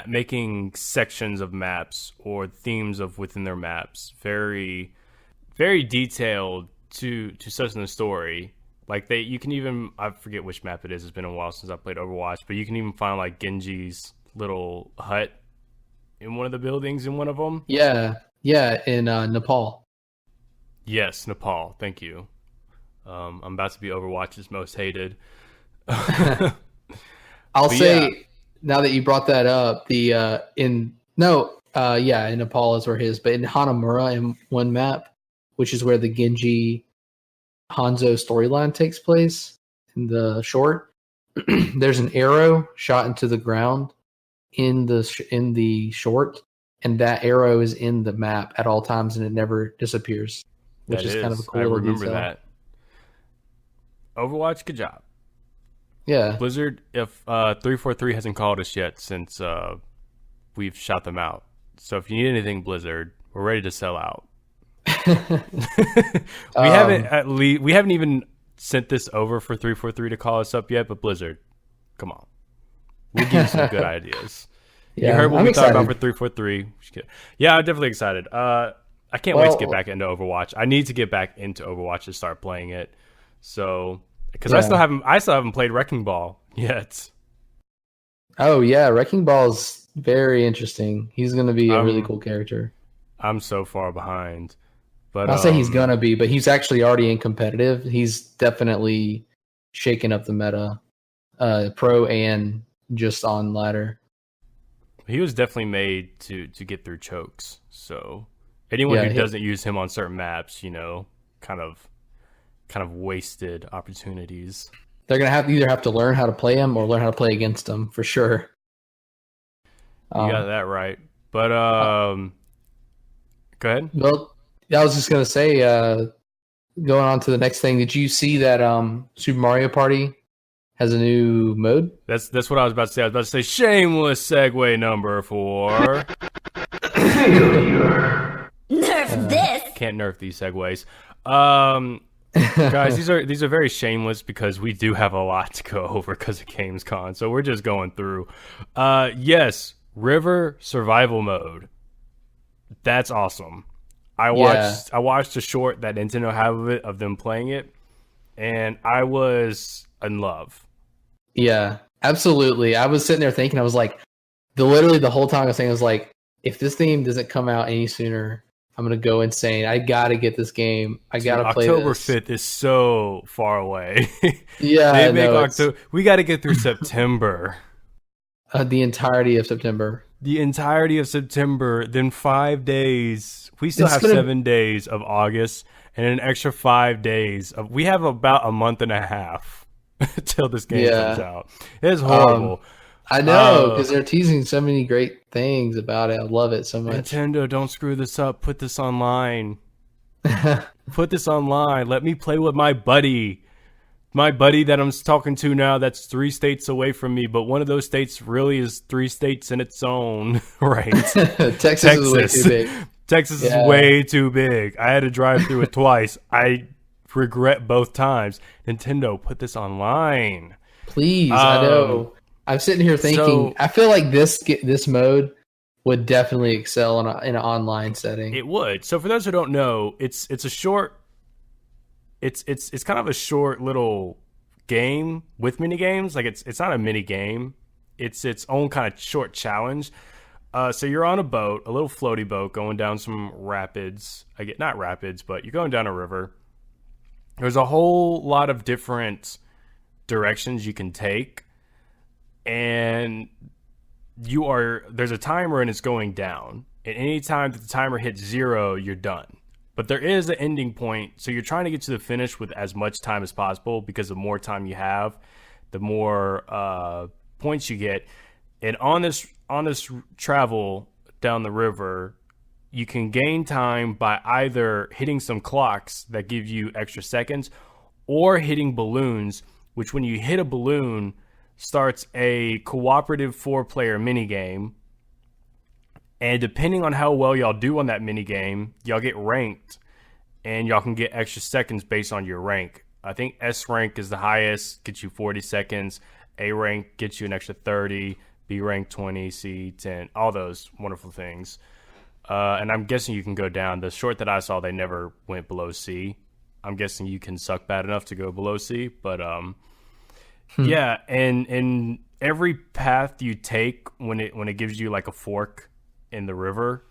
making sections of maps or themes of within their maps very, very detailed to such in the story. Like you can even, I forget which map it is. It's been a while since I played Overwatch, but you can even find like Genji's little hut in one of the buildings in one of them. Yeah, in Nepal. Yes, Nepal. Thank you. I'm about to be Overwatch's most hated. I'll say, now that you brought that up, in Nepal is where his, but in Hanamura, in one map, which is where the Genji Hanzo storyline takes place in the short, there's an arrow shot into the ground in the short, and that arrow is in the map at all times, and it never disappears, which is kind of a cool little detail. I remember that. Overwatch, good job. Yeah. Blizzard, if 343 hasn't called us yet since we've shot them out. So if you need anything, Blizzard, we're ready to sell out. We haven't even sent this over for 343 to call us up yet, but Blizzard, come on. We'll give you some good ideas. Yeah, you heard what we talked about for 343. Yeah, I'm definitely excited. I can't wait to get back into Overwatch. I need to get back into Overwatch to start playing it. So, because I still haven't played Wrecking Ball yet. Oh yeah, Wrecking Ball's very interesting. He's going to be a really cool character. I'm so far behind, but I'll say he's gonna be, but he's actually already in competitive. He's definitely shaking up the meta, pro and just on ladder. He was definitely made to get through chokes. So anyone who doesn't use him on certain maps, kind of wasted opportunities. They're gonna either have to learn how to play him or learn how to play against him for sure. You got that right. But go ahead. Well, I was just gonna say, going on to the next thing. Did you see that Super Mario Party has a new mode? That's what I was about to say. I was about to say shameless segue number 4. Nerf this. Can't nerf these segues. Guys, these are very shameless because we do have a lot to go over because of Gamescom. So we're just going through. Yes, River Survival Mode. That's awesome. I watched a short that Nintendo had of them playing it, and I was in love. Yeah, absolutely. I was sitting there thinking, I was like, literally the whole time I was saying, I was like, if this theme doesn't come out any sooner, I'm gonna go insane. I gotta get this game. I gotta play October this. 5th is so far away. Yeah, They make no, October. We got to get through September. the entirety of September. The entirety of September, then 5 days. We still It's have gonna- 7 days of August and an extra 5 days. We have about a month and a half till this game comes out. It's horrible. I know, because they're teasing so many great things about it. I love it so much. Nintendo, don't screw this up. Put this online. Put this online. Let me play with my buddy. My buddy that I'm talking to now that's 3 states away from me, but one of those states really is 3 states in its own right. Texas is way too big. Texas is way too big. I had to drive through it twice. I regret both times. Nintendo, put this online. Please, I know. I'm sitting here thinking, I feel like this mode would definitely excel in an online setting. It would. So for those who don't know, it's a short. It's kind of a short little game with mini games. Like it's not a mini game. It's its own kind of short challenge. So you're on a boat, a little floaty boat, going down some rapids. Not rapids, but you're going down a river. There's a whole lot of different directions you can take, and there's a timer and it's going down. And anytime that the timer hits 0, you're done. But there is an ending point, so you're trying to get to the finish with as much time as possible, because the more time you have, the more points you get. And on this travel down the river, you can gain time by either hitting some clocks that give you extra seconds, or hitting balloons, which when you hit a balloon starts a cooperative 4-player minigame. And depending on how well y'all do on that minigame, y'all get ranked, and y'all can get extra seconds based on your rank. I think S rank is the highest, gets you 40 seconds. A rank gets you an extra 30. B rank 20, C 10, all those wonderful things. And I'm guessing you can go down. The short that I saw, they never went below C. I'm guessing you can suck bad enough to go below C. But yeah, and every path you take when it gives you like a fork in the river,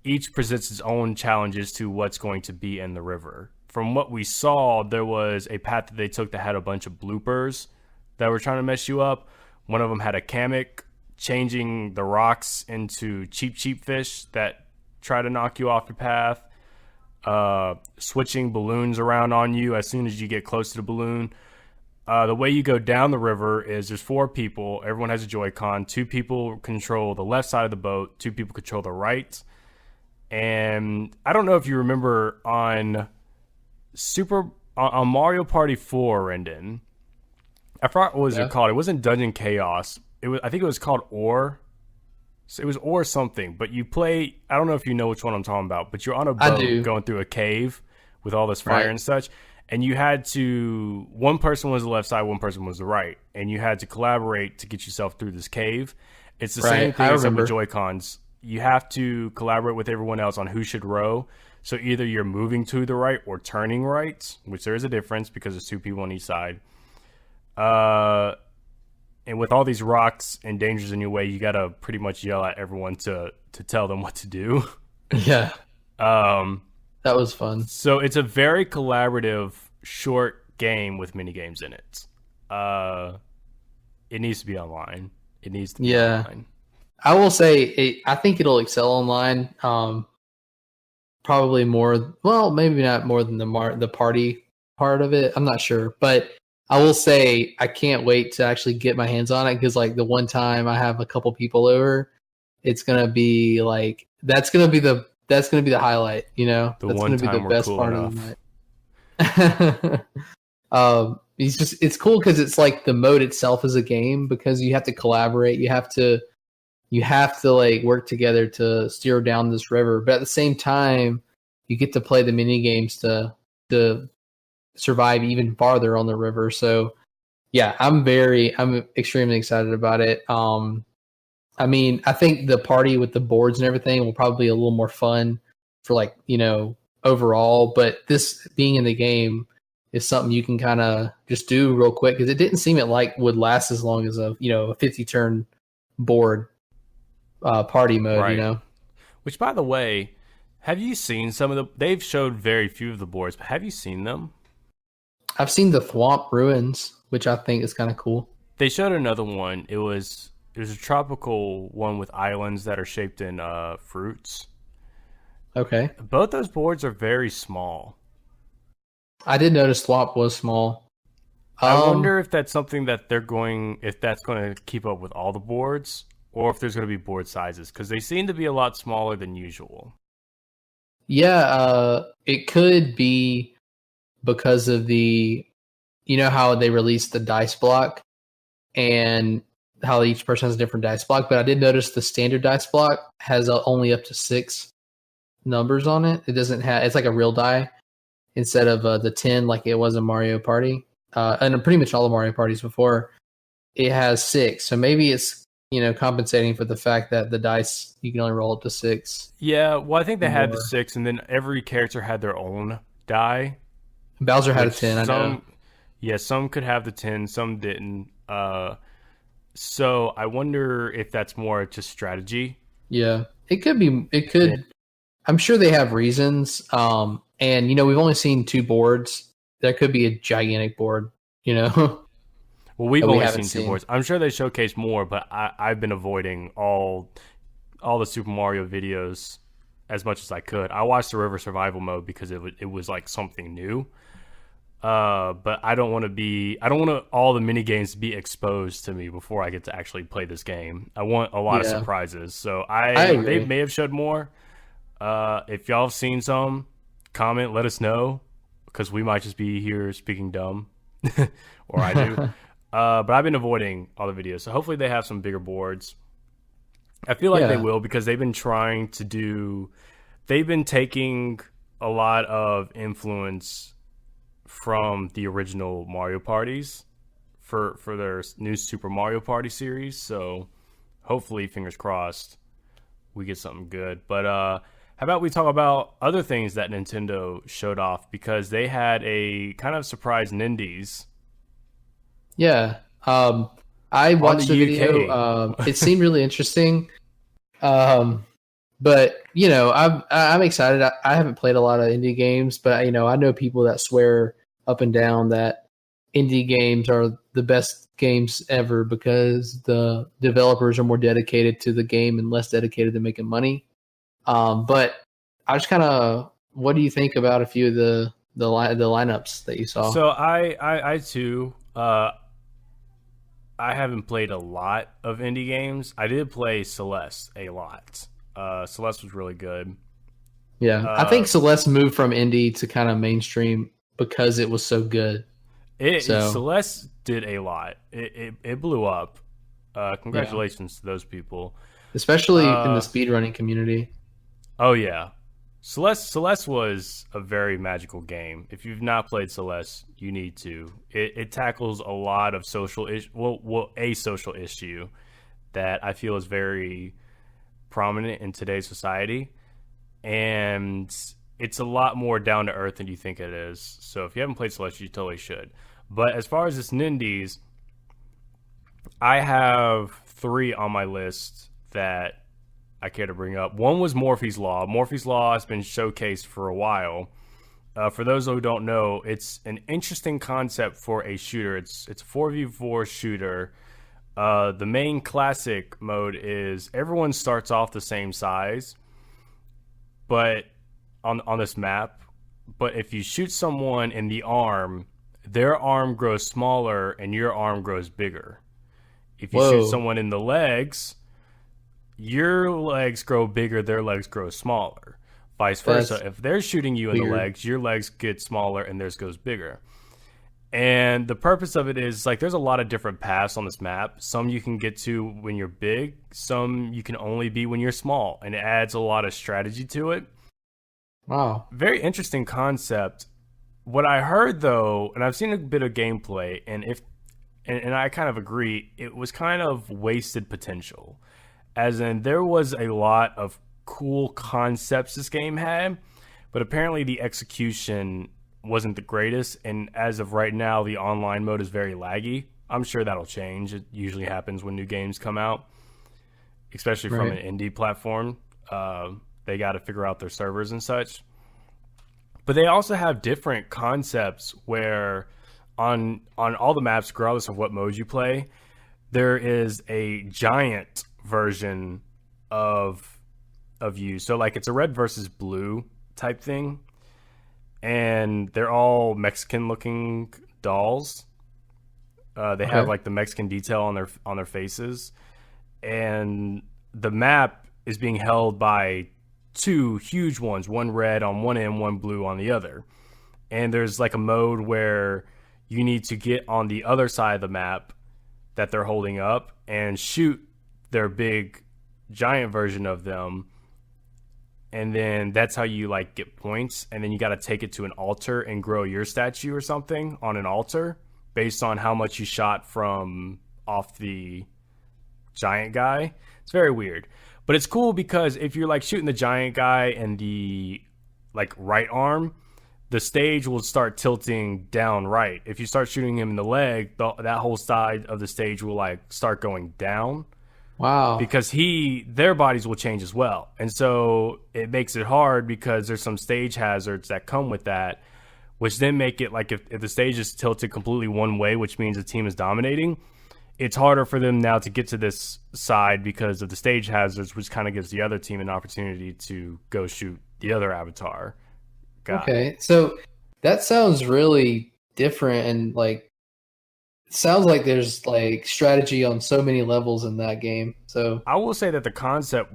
each presents its own challenges to what's going to be in the river. From what we saw, there was a path that they took that had a bunch of bloopers that were trying to mess you up. One of them had a Kamek changing the rocks into cheap fish that try to knock you off your path. Switching balloons around on you as soon as you get close to the balloon. The way you go down the river is there's 4 people. Everyone has a Joy-Con. 2 people control the left side of the boat. 2 people control the right. And I don't know if you remember on Mario Party 4, Rendon. I forgot what it called. It wasn't Dungeon Chaos. I think it was called Ore. So it was Ore something. But you play. I don't know if you know which one I'm talking about. But you're on a boat going through a cave with all this fire and such. And you had to, one person was the left side, one person was the right. And you had to collaborate to get yourself through this cave. It's the same thing as with Joy-Cons. You have to collaborate with everyone else on who should row. So either you're moving to the right or turning right, which there is a difference because there's 2 people on each side. And with all these rocks and dangers in your way, you got to pretty much yell at everyone to tell them what to do. Yeah. That was fun. So it's a very collaborative, short game with mini games in it. It needs to be online. It needs to be online. I will say, I think it'll excel online. Probably more. Well, maybe not more than the party part of it. I'm not sure, but I will say I can't wait to actually get my hands on it, because like the one time I have a couple people over, it's gonna be like that's gonna be the highlight, you know. That's gonna be the best part of the night. It's cool because it's like the mode itself is a game, because you have to collaborate, you have to like work together to steer down this river, but at the same time you get to play the mini games to survive even farther on the river. So yeah, I'm extremely excited about it. I mean, I think the party with the boards and everything will probably be a little more fun for like, you know, overall, but this being in the game is something you can kind of just do real quick, because it didn't seem would last as long as a 50 turn board party mode, right. You know. Which, by the way, Have you seen some of the? They've showed very few of the boards, but have you seen them? I've seen the Thwomp Ruins, which I think is kind of cool. They showed another one. It was a tropical one with islands that are shaped in fruits. Okay. Both those boards are very small. I did notice Thwomp was small. I wonder if that's something that if that's going to keep up with all the boards, or if there's going to be board sizes, because they seem to be a lot smaller than usual. Yeah, it could be because of you know how they released the dice block and how each person has a different dice block, but I did notice the standard dice block has only up to 6 numbers on it. It doesn't have, it's like a real die instead of the 10 like it was in Mario Party. And pretty much all the Mario Parties before, it has 6. So maybe it's, compensating for the fact that the dice, you can only roll up to 6. Yeah, well, I think they had the 6, and then every character had their own die. Bowser had a 10, I know. Yeah, some could have the 10, some didn't. So I wonder if that's more just strategy. Yeah, it could be. It could. Yeah. I'm sure they have reasons. And we've only seen 2 boards. There could be a gigantic board. Well, we've only seen 2 boards. I'm sure they showcase more, but I've been avoiding all the Super Mario videos as much as I could. I watched the River Survival mode because it was like something new. But I don't want all the mini games to be exposed to me before I get to actually play this game. I want a lot of surprises. So they may have showed more. If y'all have seen some, comment, let us know, because we might just be here speaking dumb, or I do. But I've been avoiding all the videos, so hopefully they have some bigger boards. I feel like they will, because they've been taking a lot of influence from the original Mario parties for their new Super Mario Party series. So hopefully, fingers crossed, we get something good. But how about we talk about other things that Nintendo showed off, because they had a kind of surprise Nindies. Yeah. I watched the video. It seemed really interesting. But I'm excited. I haven't played a lot of indie games, but I know people that swear up and down that indie games are the best games ever because the developers are more dedicated to the game and less dedicated to making money. But I just what do you think about a few of the lineups that you saw? So I too, I haven't played a lot of indie games. I did play Celeste a lot. Celeste was really good. Yeah, I think Celeste moved from indie to kind of mainstream because it was so good. Celeste did a lot. It blew up. Congratulations to those people, especially in the speedrunning community. Oh yeah, Celeste was a very magical game. If you've not played Celeste, you need to. It tackles a lot of a social issue that I feel is very prominent in today's society, and it's a lot more down to earth than you think it is. So if you haven't played Celeste, you totally should. But as far as this Nindies, I have 3 on my list that I care to bring up. One was Morphe's Law. Morphe's Law has been showcased for a while. For those who don't know, it's an interesting concept for a shooter. It's a 4v4 shooter. The main classic mode is everyone starts off the same size, but on this map. But if you shoot someone in the arm, their arm grows smaller and your arm grows bigger. If you shoot someone in the legs, your legs grow bigger, their legs grow smaller. Vice versa. If they're shooting you in the legs, your legs get smaller and theirs goes bigger. And the purpose of it is, like, there's a lot of different paths on this map. Some you can get to when you're big, some you can only be when you're small, and it adds a lot of strategy to it. Wow. Very interesting concept. What I heard, though, and I've seen a bit of gameplay, and I kind of agree, it was kind of wasted potential. As in, there was a lot of cool concepts this game had, but apparently the execution wasn't the greatest, and as of right now, the online mode is very laggy. I'm sure that'll change. It usually happens when new games come out, especially from an indie platform. they got to figure out their servers and such. But they also have different concepts where on all the maps, regardless of what mode you play, there is a giant version of you. So like it's a red versus blue type thing, and they're all Mexican looking dolls. They have like the Mexican detail on their faces, and the map is being held by two huge ones, one red on one end, one blue on the other. And there's like a mode where you need to get on the other side of the map that they're holding up and shoot their big giant version of them. And then that's how you like get points. And then you got to take it to an altar and grow your statue or something on an altar based on how much you shot from off the giant guy. It's very weird. But it's cool because if you're like shooting the giant guy and the like right arm, the stage will start tilting down right. If you start shooting him in the leg, that whole side of the stage will like start going down. Wow. Because their bodies will change as well. And so it makes it hard because there's some stage hazards that come with that, which then make it like if the stage is tilted completely one way, which means the team is dominating, it's harder for them now to get to this side because of the stage hazards, which kind of gives the other team an opportunity to go shoot the other avatar guy. Okay, so that sounds really different, and like it sounds like there's like strategy on so many levels in that game. So I will say that the concept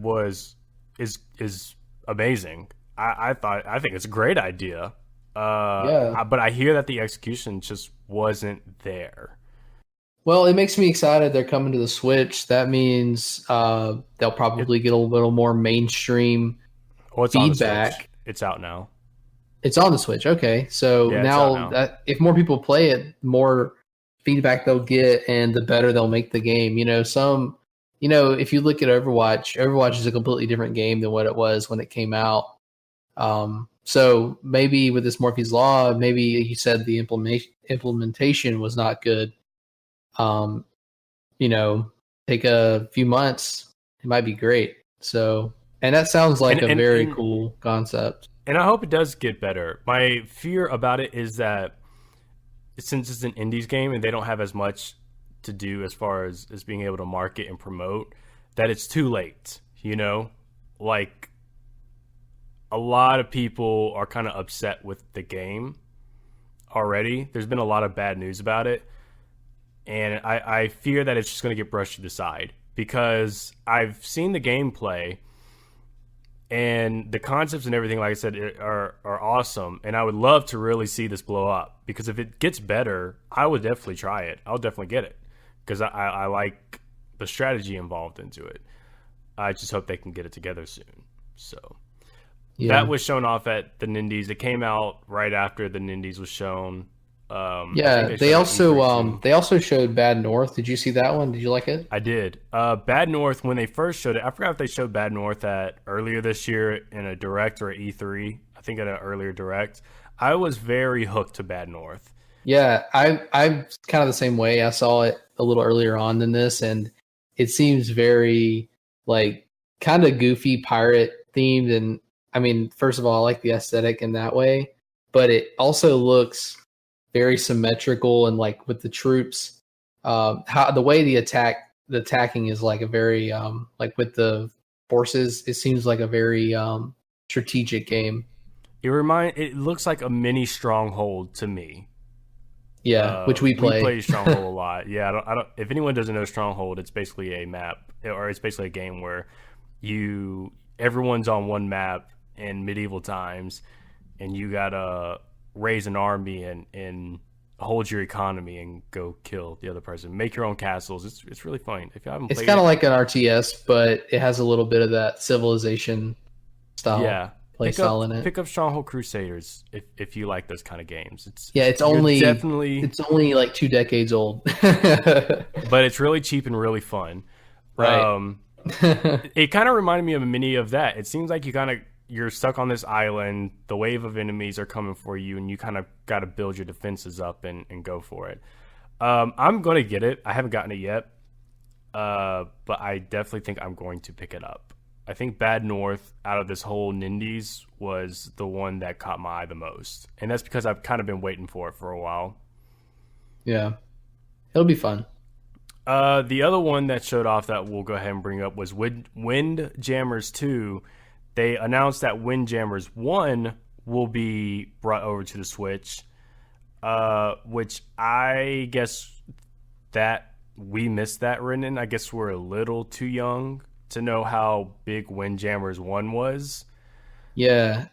is amazing. I think it's a great idea. But I hear that the execution just wasn't there. Well, it makes me excited they're coming to the Switch. That means they'll probably get a little more mainstream it's feedback. It's out now. It's on the Switch. Okay. So now if more people play it, more feedback they'll get and the better they'll make the game. If you look at Overwatch is a completely different game than what it was when it came out. So maybe with this Murphy's Law, maybe you said the implementation was not good. Take a few months, it might be great. So, and that sounds like a very cool concept. And I hope it does get better. My fear about it is that since it's an indies game and they don't have as much to do as far as being able to market and promote, that it's too late, Like, a lot of people are kind of upset with the game already. There's been a lot of bad news about it. And I fear that it's just going to get brushed to the side because I've seen the gameplay and the concepts and everything, like I said, are awesome. And I would love to really see this blow up because if it gets better, I would definitely try it. I'll definitely get it because I like the strategy involved into it. I just hope they can get it together soon. So that was shown off at the Nindies. It came out right after the Nindies was shown. They also showed Bad North. Did you see that one? Did you like it? I did. Bad North, when they first showed it, I forgot if they showed Bad North at earlier this year in a direct or E3. I think at an earlier direct. I was very hooked to Bad North. Yeah, I'm kind of the same way. I saw it a little earlier on than this, and it seems very like kind of goofy pirate themed. And I mean, first of all, I like the aesthetic in that way, but it also looks very symmetrical and like with the troops, how the way the attacking is like a very like with the forces, it seems like a very strategic game. It looks like a mini Stronghold to me. Yeah, which we play. We play Stronghold a lot. Yeah, I don't. If anyone doesn't know Stronghold, it's basically a map, or it's basically a game where everyone's on one map in medieval times, and you gotta raise an army and hold your economy and go kill the other person. Make your own castles. It's really fun. If you haven't played, it's kind of like an RTS, but it has a little bit of that Civilization style play style in it. Pick up Stronghold Crusaders if you like those kind of games. It's only like 2 decades old, but it's really cheap and really fun. Right. It kind of reminded me of a mini of that. It seems like you're stuck on this island, the wave of enemies are coming for you, and you kind of got to build your defenses up and go for it. I'm going to get it. I haven't gotten it yet, but I definitely think I'm going to pick it up. I think Bad North out of this whole Nindies was the one that caught my eye the most. And that's because I've kind of been waiting for it for a while. Yeah. It'll be fun. The other one that showed off that we'll go ahead and bring up was Windjammers 2. They announced that Windjammers 1 will be brought over to the Switch, which I guess that we missed that, Rendon. I guess we're a little too young to know how big Windjammers 1 was. Yeah,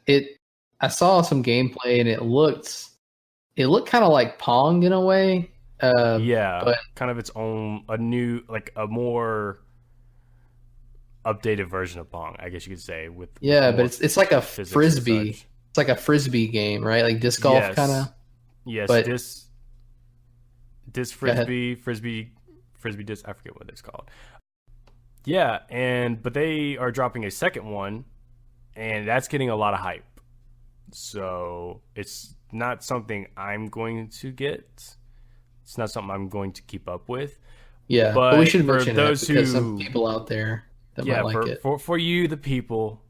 I saw some gameplay and it looked kind of like Pong in a way. But kind of its own, a more updated version of Pong, I guess you could say. But it's like a frisbee. It's like a frisbee game, right? Like disc golf kind of. Yes, but, disc frisbee disc. I forget what it's called. Yeah, but they are dropping a second one, and that's getting a lot of hype. So it's not something I'm going to get. It's not something I'm going to keep up with. Yeah, but we should mention it because some people out there that might like it. For you, the people,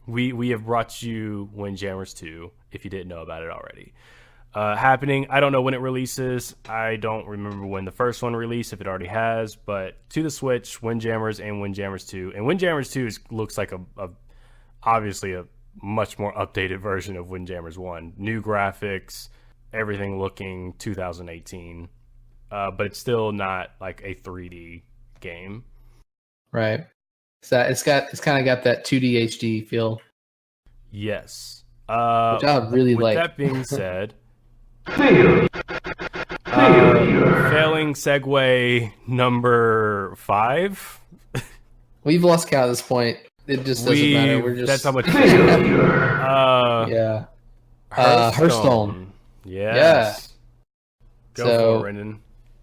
we have brought you Windjammers 2, if you didn't know about it already. Happening, I don't know when it releases. I don't remember when the first one released, if it already has. But to the Switch, Windjammers and Windjammers 2. And Windjammers 2 looks like obviously a much more updated version of Windjammers 1. New graphics, everything looking 2018. But it's still not like a 3D game. Right. So it's kind of got that 2D HD feel. Yes. Which I really like. With that being said, failing segue number 5. We've lost count at this point. It just doesn't matter. We're just that's how much. Yeah. Hearthstone. Yes. Yeah. Go for it, Rendon.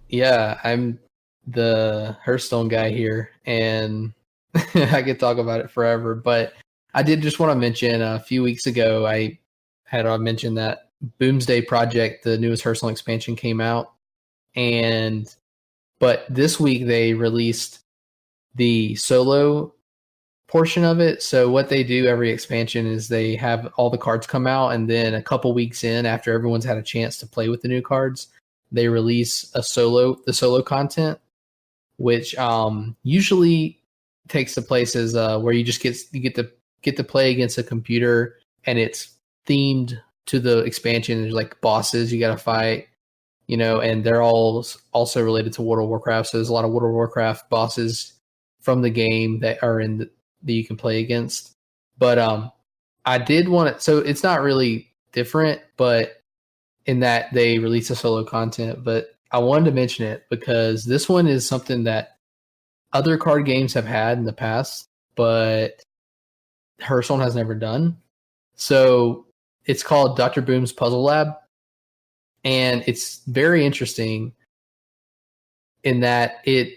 Yeah, I'm the Hearthstone guy here, and I could talk about it forever. But I did just want to mention a few weeks ago, I had mentioned that Boomsday Project, the newest Hearthstone expansion, came out, but this week they released the solo portion of it. So what they do every expansion is they have all the cards come out, and then a couple weeks in, after everyone's had a chance to play with the new cards, they release the solo content, which usually takes the places where you get to play against a computer, and it's themed to the expansion. There's like bosses you got to fight, and they're all also related to World of Warcraft. So there's a lot of World of Warcraft bosses from the game that are that you can play against. But I did want to, so it's not really different, but in that they release a solo content, but I wanted to mention it because this one is something that other card games have had in the past, but Hearthstone has never done. So it's called Dr. Boom's Puzzle Lab, and it's very interesting in that in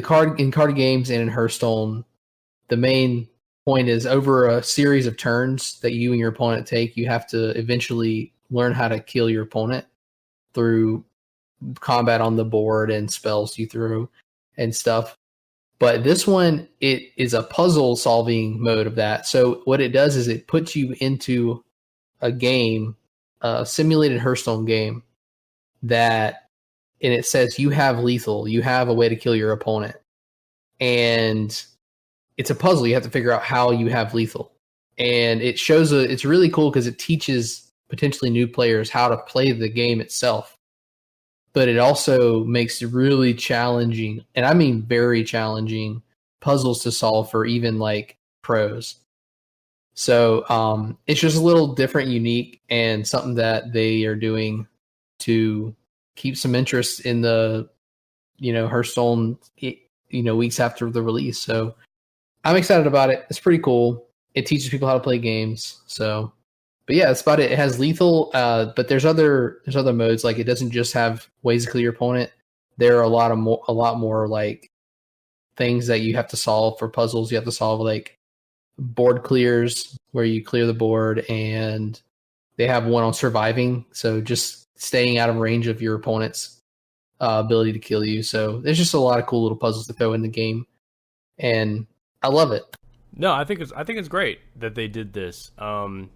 card games and in Hearthstone, the main point is over a series of turns that you and your opponent take, you have to eventually learn how to kill your opponent through combat on the board and spells you throw and stuff. But this one, it is a puzzle solving mode of that. So what it does is it puts you into a game, a simulated Hearthstone game and it says you have lethal, you have a way to kill your opponent. And it's a puzzle. You have to figure out how you have lethal. And it shows it's really cool because it teaches potentially new players how to play the game itself. But it also makes really challenging, and I mean very challenging, puzzles to solve for even like pros. So it's just a little different, unique, and something that they are doing to keep some interest in the, Hearthstone, weeks after the release. So I'm excited about it. It's pretty cool. It teaches people how to play games. So, but yeah, that's about it. It has lethal, but there's other modes. Like it doesn't just have ways to kill your opponent. There are a lot more like things that you have to solve for puzzles. You have to solve like board clears where you clear the board, and they have one on surviving. So just staying out of range of your opponent's ability to kill you. So there's just a lot of cool little puzzles that go in the game. And I love it. No, I think it's great that they did this.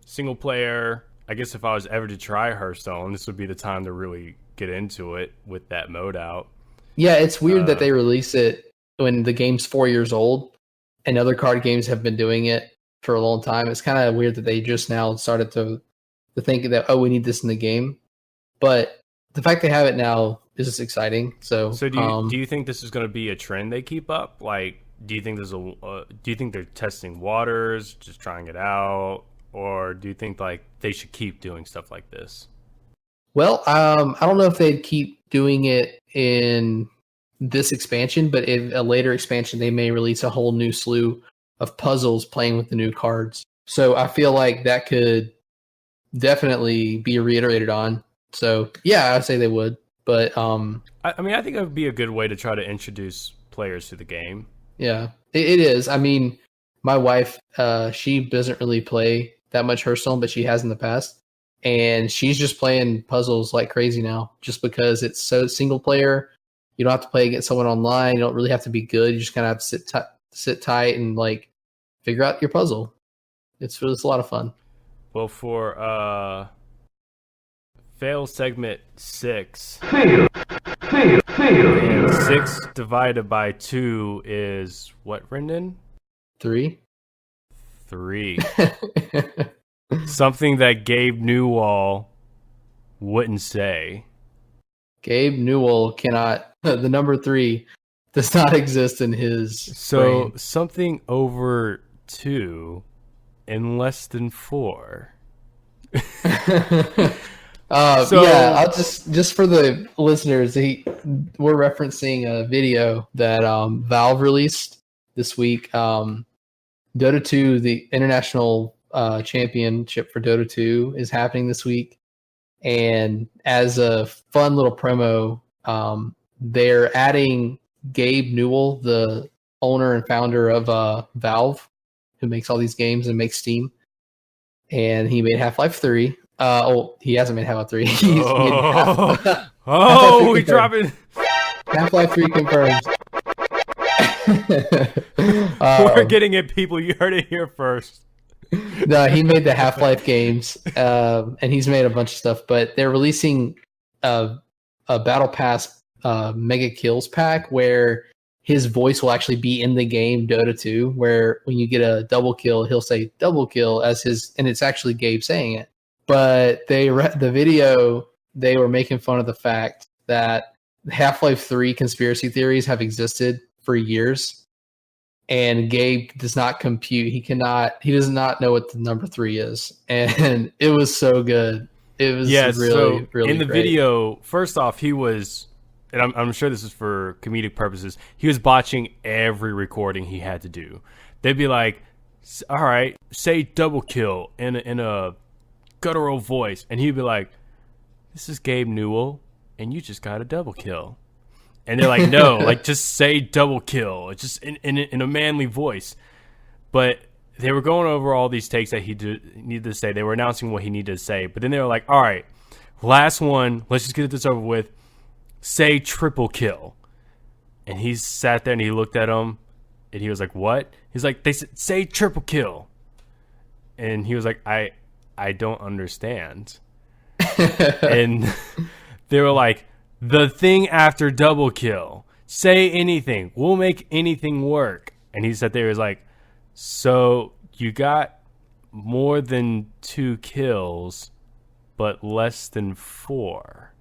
Single player. I guess if I was ever to try Hearthstone, this would be the time to really get into it with that mode out. Yeah, it's weird that they release it when the game's 4 years old, and other card games have been doing it for a long time. It's kind of weird that they just now started to think that, oh, we need this in the game. But the fact they have it now is just exciting. So do you think this is going to be a trend they keep up? Like, do you think do you think they're testing waters, just trying it out, or do you think like they should keep doing stuff like this? Well, I don't know if they'd keep doing it in this expansion, but in a later expansion, they may release a whole new slew of puzzles playing with the new cards. So I feel like that could definitely be reiterated on. So yeah, I'd say they would. But I mean, I think it would be a good way to try to introduce players to the game. Yeah, it is. I mean, my wife, she doesn't really play that much Hearthstone, but she has in the past. And she's just playing puzzles like crazy now, just because it's so single player. You don't have to play against someone online. You don't really have to be good. You just kind of have to sit tight and like figure out your puzzle. It's a lot of fun. Well, for fail segment 6, Fail. and 6 divided by 2 is what, Rendon? 3. 3. Something that Gabe Newell wouldn't say. Gabe Newell cannot. The number 3 does not exist in his. So brain. something over 2 and less than 4. Yeah, I'll just for the listeners, we're referencing a video that Valve released this week. Dota 2, the international championship for Dota 2 is happening this week, and as a fun little promo, they're adding Gabe Newell, the owner and founder of Valve, who makes all these games and makes Steam, and he made Half-Life 3. He hasn't made Half-Life 3. We dropping Half-Life 3 confirmed. We're getting it, people. You heard it here first. No, he made the Half-Life games, and he's made a bunch of stuff. But they're releasing a Battle Pass Mega Kills pack where his voice will actually be in the game Dota 2, where when you get a double kill, he'll say double kill as his, and it's actually Gabe saying it. But the video, they were making fun of the fact that Half-Life 3 conspiracy theories have existed for years, and Gabe does not compute. He does not know what the number 3 is, and it was so good. It was really in the great. Video. First off, he was, and I'm sure this is for comedic purposes, he was botching every recording he had to do. They'd be like, "All right, say double kill in a guttural voice," and he'd be like, "This is Gabe Newell, and you just got a double kill." And they're like, "No, like just say double kill, it's just in a manly voice." But they were going over all these takes that he needed to say. They were announcing what he needed to say, but then they were like, "All right, last one. Let's just get this over with. Say triple kill." And he sat there and he looked at him, and he was like, "What?" He's like, "They said say triple kill," and he was like, "I don't understand." And they were like, "The thing after double kill. Say anything. We'll make anything work." And he sat there and was like, "So you got more than 2 kills, but less than 4.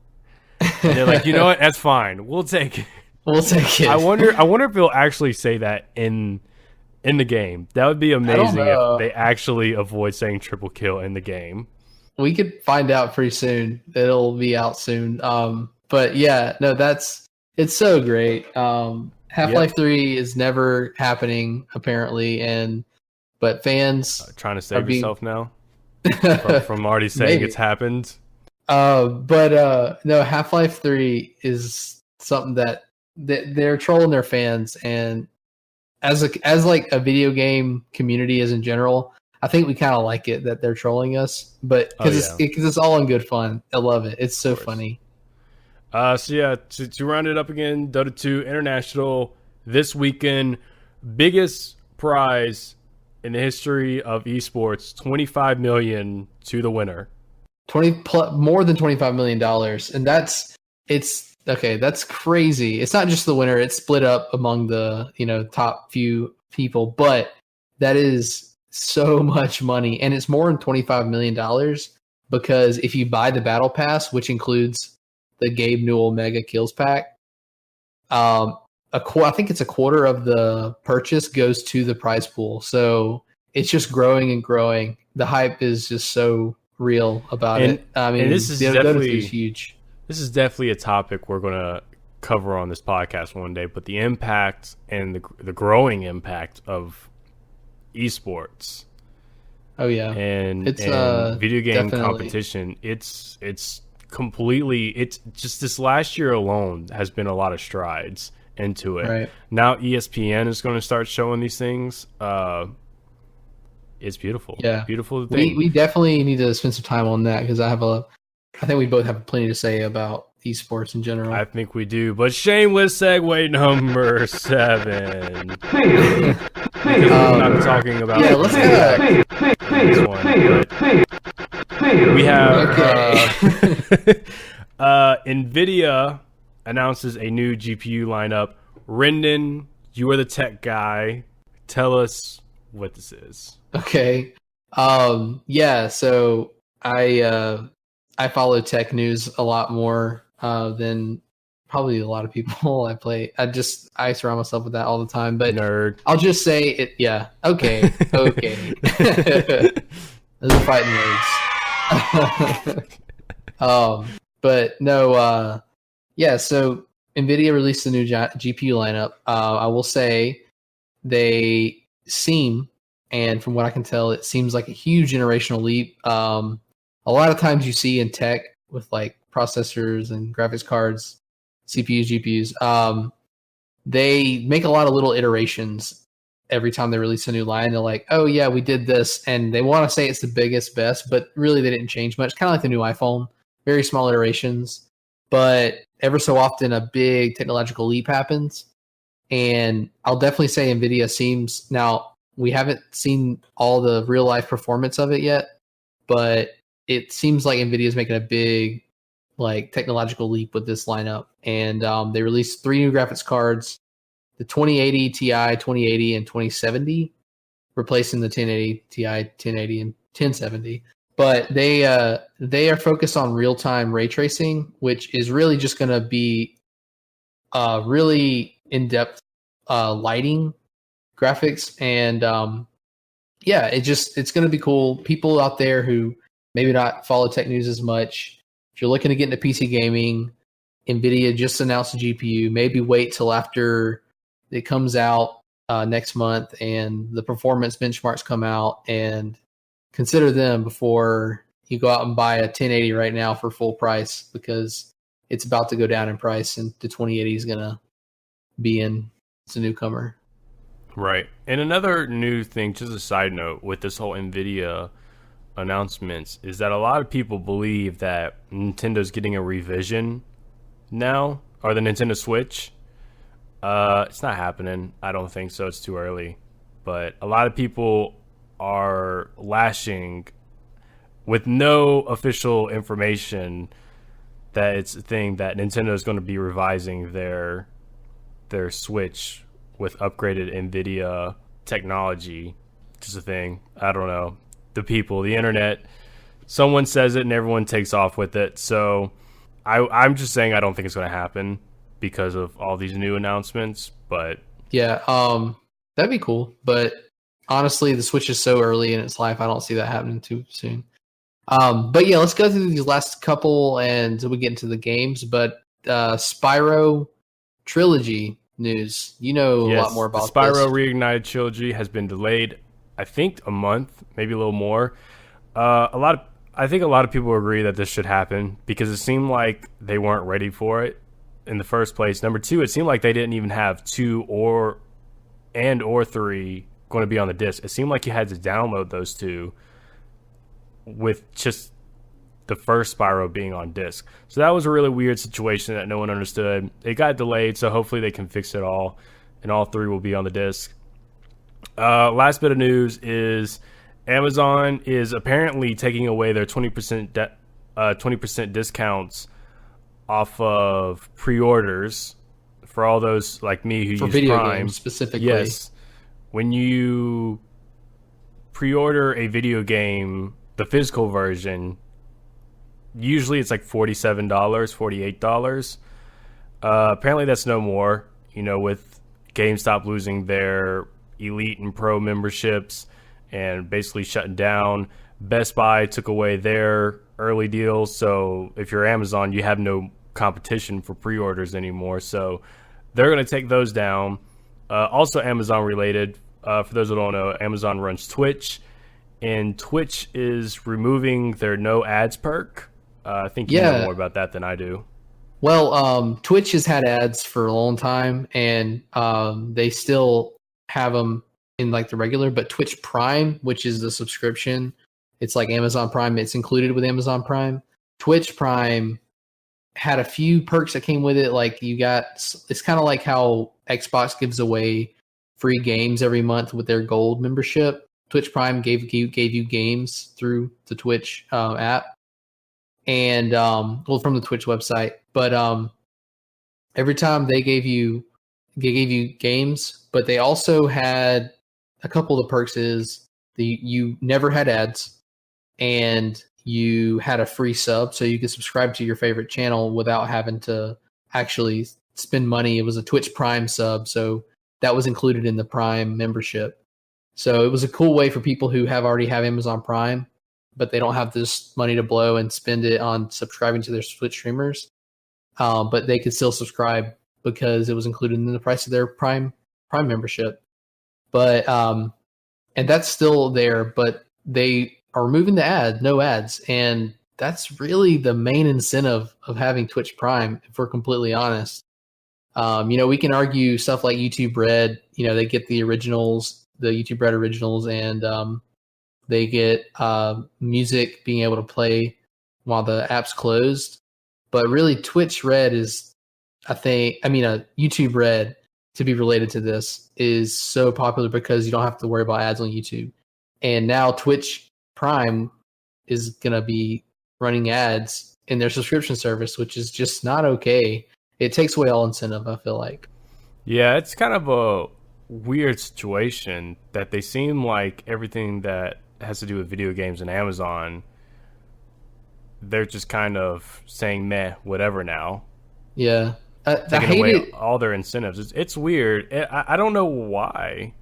And they're like, "You know what? That's fine. We'll take it." We'll take it. I wonder if he'll actually say that in the game. That would be amazing if they actually avoid saying triple kill in the game. We could find out pretty soon. It'll be out soon. But yeah, no, it's so great. Half-Life 3 is never happening apparently, but fans trying to save yourself now from already saying Maybe. it's happened. But no, Half-Life 3 is something that they're trolling their fans, and as like a video game community as in general, I think we kind of like it that they're trolling us, but because it's all in good fun. I love it. It's so funny. So yeah, to round it up again, Dota 2 International this weekend. Biggest prize in the history of esports, $25 million to the winner. More than $25 million. And that's crazy. It's not just the winner, it's split up among the, top few people, but that is so much money. And it's more than $25 million because if you buy the battle pass, which includes the Gabe Newell Mega Kills pack, I think it's a quarter of the purchase goes to the prize pool. So it's just growing and growing. The hype is just so real about it. I mean, this is definitely huge. This is definitely a topic we're going to cover on this podcast one day, but the impact and the growing impact of esports. Oh yeah. And it's video game definitely. competition. It's just this last year alone has been a lot of strides into it. Right. Now ESPN is going to start showing these things. It's beautiful. Yeah. Beautiful thing. We definitely need to spend some time on that because I think we both have plenty to say about esports in general. I think we do. But shameless segue number 7. I'm talking about let's this one. We have NVIDIA announces a new GPU lineup. Rendon, you are the tech guy. Tell us what this is. Okay. So I follow tech news a lot more than probably a lot of people. I surround myself with that all the time. But Nerd. I'll just say it. Yeah. Okay. Those are fighting words. But no. So NVIDIA released a new GPU lineup. I will say they seem, and from what I can tell, it seems like a huge generational leap. A lot of times you see in tech with like processors and graphics cards, CPUs, GPUs, they make a lot of little iterations every time they release a new line. They're like, oh yeah, we did this. And they want to say it's the biggest, best, but really they didn't change much. Kind of like the new iPhone, very small iterations. But ever so often a big technological leap happens. And I'll definitely say NVIDIA seems, now we haven't seen all the real life performance of it yet, but it seems like NVIDIA is making a big like technological leap with this lineup. And they released 3 new graphics cards, the 2080 Ti, 2080, and 2070, replacing the 1080 Ti, 1080, and 1070. But they are focused on real-time ray tracing, which is really just going to be really in-depth lighting graphics. And it's going to be cool. People out there who maybe not follow tech news as much, if you're looking to get into PC gaming, NVIDIA just announced a GPU. Maybe wait till after it comes out next month and the performance benchmarks come out, and consider them before you go out and buy a 1080 right now for full price, because it's about to go down in price and the 2080 is going to be in. It's a newcomer. Right. And another new thing, just a side note with this whole NVIDIA announcements, is that a lot of people believe that Nintendo's getting a revision now, or the Nintendo Switch. It's not happening. I don't think so. It's too early. But a lot of people are lashing with no official information that it's a thing that Nintendo is going to be revising their Switch with upgraded NVIDIA technology. Just a thing. I don't know. The people, the internet, someone says it and everyone takes off with it. So I'm just saying I don't think it's going to happen because of all these new announcements. But yeah, that'd be cool. But honestly, the Switch is so early in its life, I don't see that happening too soon. But yeah, let's go through these last couple and we get into the games. But Spyro Trilogy news. You know a lot more about the Spyro this. Reignited Trilogy has been delayed, I think, a month, maybe a little more. I think a lot of people agree that this should happen because it seemed like they weren't ready for it in the first place. Number two, it seemed like they didn't even have 2 or 3 going to be on the disc. It seemed like you had to download those 2 with just the first Spyro being on disc. So that was a really weird situation that no one understood. It got delayed, so hopefully they can fix it all, and all 3 will be on the disc. Last bit of news is Amazon is apparently taking away their 20% discounts off of pre-orders for all those like me who For use video Prime games specifically. Yes, when you pre-order a video game, the physical version, usually it's like $47, $48. Apparently that's no more. With GameStop losing their Elite and Pro memberships and basically shutting down. Best Buy took away their early deals, so if you're Amazon, you have no competition for pre-orders anymore. So they're going to take those down. Also Amazon related, for those who don't know, Amazon runs Twitch, and Twitch is removing their no ads perk. I think you know more about that than I do. Well, Twitch has had ads for a long time, and they still have them in like the regular, but Twitch Prime, which is the subscription, it's like Amazon Prime. It's included with Amazon Prime. Twitch Prime had a few perks that came with it. Like it's kind of like how Xbox gives away free games every month with their gold membership. Twitch Prime gave you games through the Twitch app, and from the Twitch website. But every time they gave you games, but they also had a couple of the perks is you never had ads, and you had a free sub, so you could subscribe to your favorite channel without having to actually spend money. It was a Twitch Prime sub, so that was included in the Prime membership. So it was a cool way for people who already have Amazon Prime, but they don't have this money to blow and spend it on subscribing to their Twitch streamers. But they could still subscribe because it was included in the price of their Prime membership. But and that's still there, but they are removing the no ads, and that's really the main incentive of having Twitch Prime, if we're completely honest. We can argue stuff like YouTube Red, they get the originals, the YouTube Red originals, and they get music being able to play while the app's closed. But really, Twitch Red is, YouTube Red, to be related to this, is so popular because you don't have to worry about ads on YouTube. And now Twitch Prime is going to be running ads in their subscription service, which is just not okay. It takes away all incentive, I feel like. Yeah, it's kind of a weird situation that they seem like everything that has to do with video games and Amazon, they're just kind of saying meh, whatever now. Yeah. Taking away all their incentives. It's weird. I don't know why,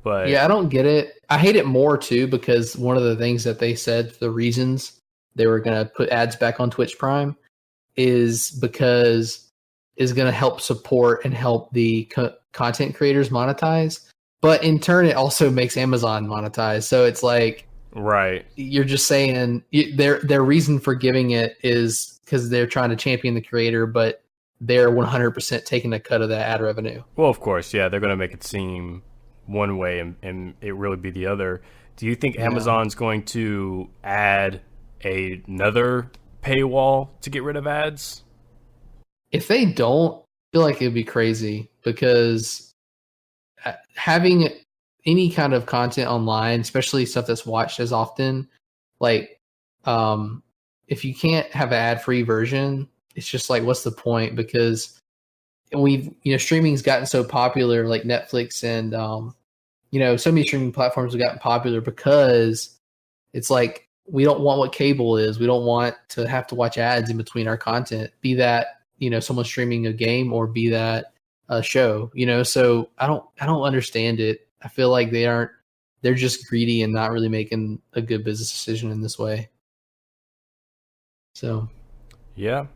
but yeah, I don't get it. I hate it more too because one of the things that they said, the reasons they were going to put ads back on Twitch Prime, is because it's going to help support and help the content creators monetize. But in turn, it also makes Amazon monetize. So it's like, right, you're just saying their reason for giving it is because they're trying to champion the creator, but they're 100% taking a cut of that ad revenue. Well, of course, yeah, they're going to make it seem one way and it really be the other. Do you think Amazon's going to add another paywall to get rid of ads? If they don't, I feel like it'd be crazy, because having any kind of content online, especially stuff that's watched as often, like if you can't have an ad-free version, it's just like, what's the point? Because streaming's gotten so popular, like Netflix and so many streaming platforms have gotten popular because it's like, we don't want what cable is. We don't want to have to watch ads in between our content, be that someone streaming a game or be that a show. So I don't understand it. I feel like they're just greedy and not really making a good business decision in this way. So yeah,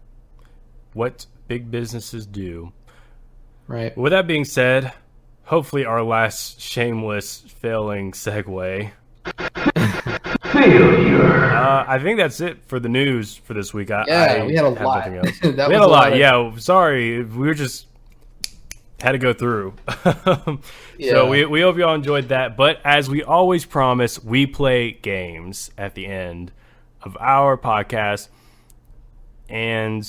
what big businesses do. Right. With that being said, hopefully our last shameless failing segue. I think that's it for the news for this week. We had a lot. We had a lot. Yeah, sorry. We were just had to go through. So we hope y'all enjoyed that. But as we always promise, we play games at the end of our podcast. And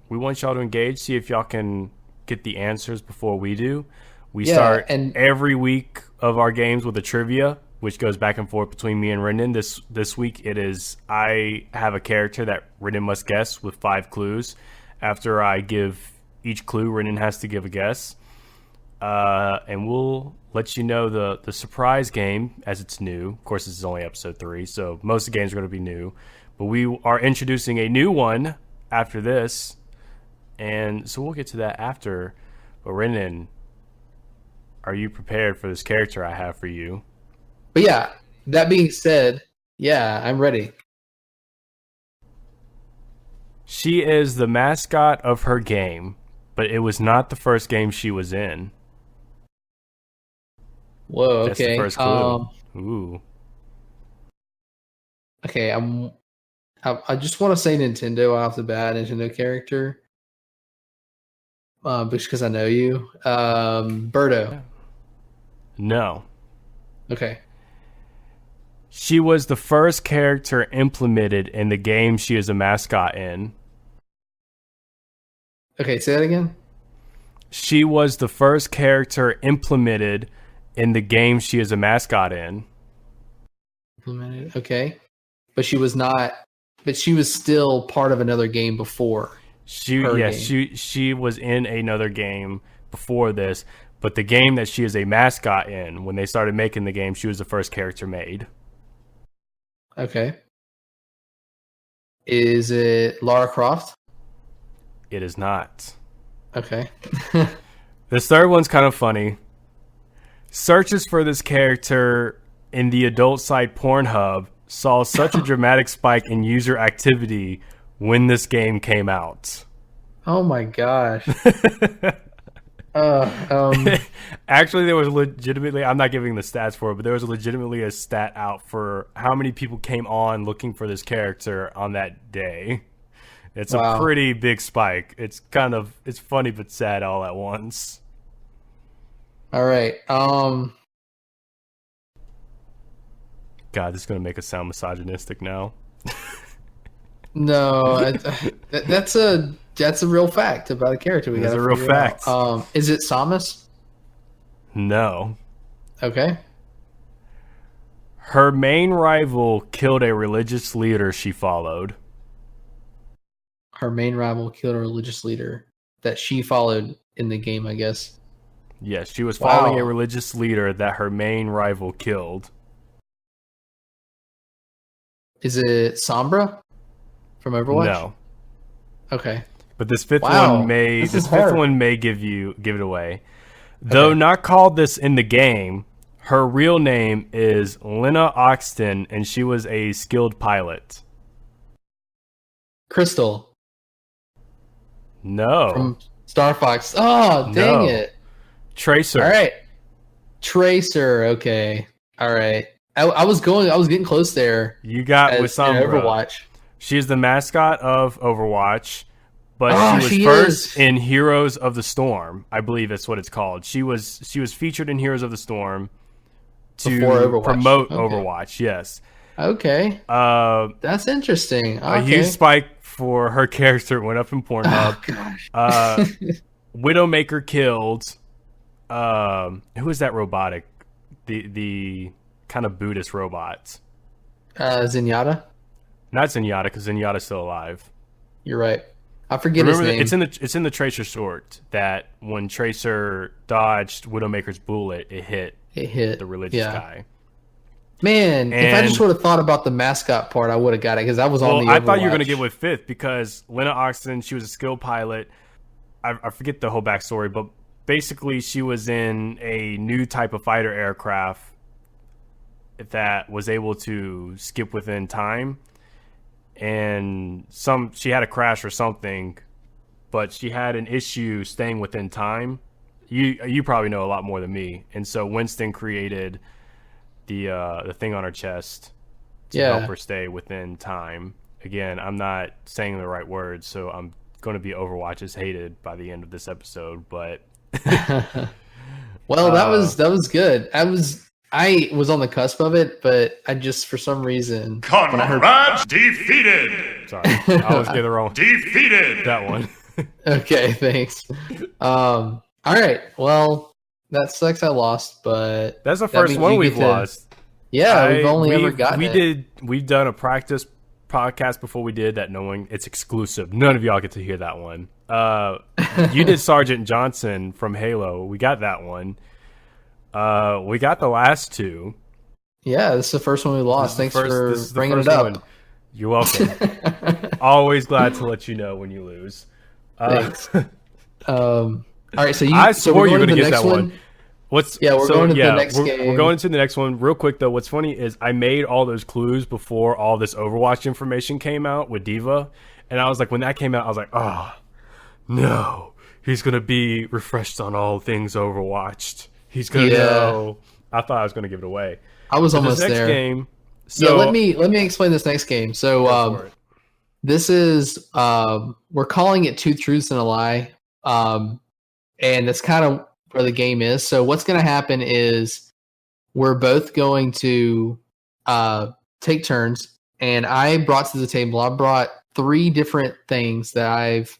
we want y'all to engage, see if y'all can get the answers before we do. We Yeah, start and- every week of our games with a trivia, which goes back and forth between me and Rendon. This week it is I have a character that Rendon must guess with 5 clues. After I give each clue, Rendon has to give a guess. And we'll let you know the surprise game as it's new. Of course, this is only episode 3, so most of the games are going to be new. But we are introducing a new one after this, and so we'll get to that after. But Rendon, are you prepared for this character I have for you? But yeah, that being said, yeah, I'm ready. She is the mascot of her game, but it was not the first game she was in. Whoa, That's okay. the first clue. Ooh. Okay, I just want to say Nintendo off the bat, Nintendo character. Because I know you. Birdo. No. Okay. She was the first character implemented in the game she is a mascot in. Okay, say that again. She was the first character implemented in the game she is a mascot in. Implemented. Okay. But she was not. But she was still part of another game before. She was in another game before this, but the game that she is a mascot in, when they started making the game, she was the first character made. Okay. Is it Lara Croft? It is not. Okay. This third one's kind of funny. Searches for this character in the adult site Pornhub saw such a dramatic spike in user activity when this game came out. Oh my gosh. Actually, there was legitimately, I'm not giving the stats for it, but there was legitimately a stat out for how many people came on looking for this character on that day. It's a pretty big spike. It's funny but sad all at once. All right. God, this is going to make us sound misogynistic now. No, that's a real fact about a character. That's a real fact. Is it Samus? No. Okay. Her main rival killed a religious leader she followed. Her main rival killed a religious leader that she followed in the game, I guess. Yes, she was following a religious leader that her main rival killed. Is it Sombra from Overwatch? No. Okay. But this fifth one may give it away. Though not called this in the game, her real name is Lena Austin, and she was a skilled pilot. Crystal. No. From Star Fox. Oh, dang it. Tracer. All right. Tracer. Okay. All right. I was getting close there. You got with Sombra. Overwatch. She's the mascot of Overwatch, but she was first in Heroes of the Storm. I believe that's what it's called. She was featured in Heroes of the Storm to promote Overwatch. Yes. Okay. That's interesting. Okay. A huge spike for her character went up in Pornhub. Oh, gosh. Widowmaker killed. Who is that robotic? The kind of Buddhist robot. Zenyatta? Not Zenyatta, because Zenyatta's still alive. You're right. I forget his name. It's in the Tracer short that when Tracer dodged Widowmaker's bullet, it hit the religious guy. Man, if I just would have thought about the mascot part, I would have got it because I was on the Overwatch. I thought you were going to get with fifth because Lena Austin, she was a skilled pilot. I forget the whole backstory, but basically she was in a new type of fighter aircraft that was able to skip within time. And she had a crash or something, but she had an issue staying within time. You probably know a lot more than me. And so Winston created the thing on her chest to help her stay within time. Again, I'm not saying the right words, so I'm going to be Overwatch is hated by the end of this episode. But well, that was good. I was on the cusp of it, but I just for some reason Conrad defeated. Sorry, I always get it wrong. Defeated that one. Okay, thanks. All right. Well, That sucks. I lost, but That's the that first means one you we've get to- lost. Yeah, we've only ever gotten it. We've done a practice podcast before we did that. Knowing it's exclusive, none of y'all get to hear that one. You did Sergeant Johnson from Halo. We got that one. We got the last two. Yeah, this is the first one we lost. Thanks for bringing it up. One. You're welcome. Always glad to let you know when you lose. Thanks. All right, so I swore you were going to get that one. one. We're going to the next game. We're going to the next one. Real quick, though, what's funny is I made all those clues before all this Overwatch information came out with D.va. And I was like, when that came out, I was like, oh, no. He's going to be refreshed on all things Overwatched. He's going to know. I thought I was going to give it away. I was almost this next there. Game, so, let me explain this next game. So this is we're calling it Two Truths and a Lie. And that's kind of where the game is. So what's going to happen is we're both going to take turns, and I brought to the table, I brought 3 different things that I've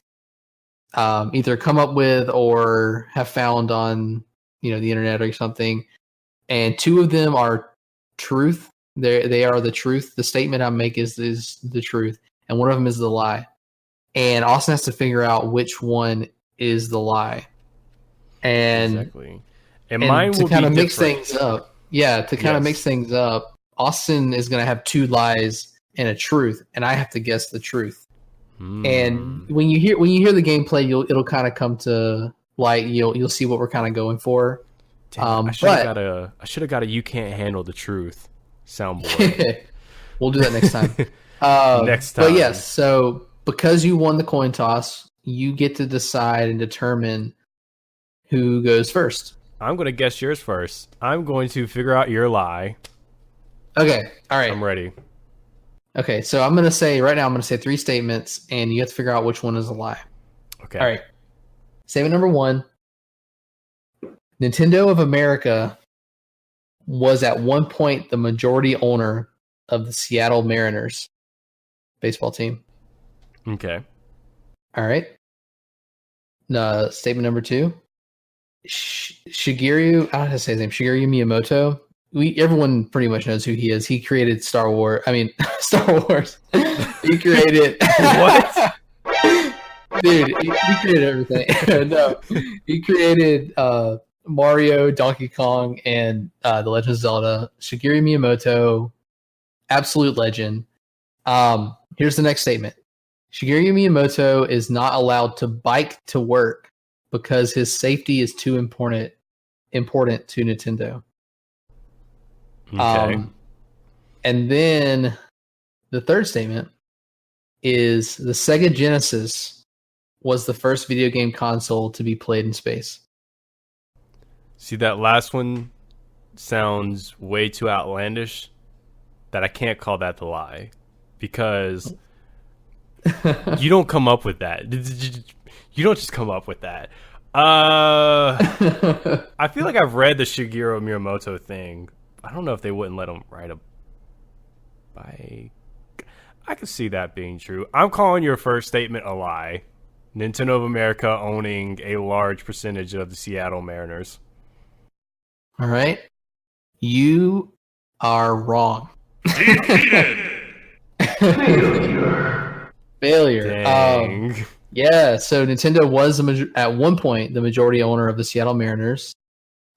either come up with or have found on the internet or something, and 2 of them are truth. They are the truth. The statement I make is the truth, and one of them is the lie. And Austin has to figure out which one is the lie. And exactly. And mine will to kind of be mix different. things up. Yeah, to kind of mix things up. Austin is going to have 2 lies and a truth, and I have to guess the truth. And when you hear the gameplay, it'll kind of come to light. You'll see what we're kind of going for. Damn, I should have got a "You Can't Handle the Truth" soundboard. We'll do that next time. Next time. But yes, so because you won the coin toss, you get to decide and determine who goes first. I'm going to guess yours first. I'm going to figure out your lie. Okay. All right. I'm ready. Okay. So I'm going to say 3 statements, and you have to figure out which one is a lie. Okay. All right. Statement number 1. Nintendo of America was at one point the majority owner of the Seattle Mariners baseball team. Okay. All right. Statement number 2. Shigeru, I don't know how to say his name. Shigeru Miyamoto. Everyone pretty much knows who he is. He created Star Wars. He created What? Dude, he created everything. No, he created Mario, Donkey Kong, and The Legend of Zelda. Shigeru Miyamoto, absolute legend. Here's the next statement. Shigeru Miyamoto is not allowed to bike to work because his safety is too important to Nintendo. Okay. And then the third statement is the Sega Genesis was the first video game console to be played in space. See, that last one sounds way too outlandish that I can't call that the lie because you don't come up with that. You don't just come up with that. I feel like I've read the Shigeru Miyamoto thing. I don't know if they wouldn't let him ride a bike. I could see that being true. I'm calling your first statement a lie. Nintendo of America owning a large percentage of the Seattle Mariners. All right. You are wrong. Defeated. Failure. Dang. Yeah, so Nintendo was at one point the majority owner of the Seattle Mariners.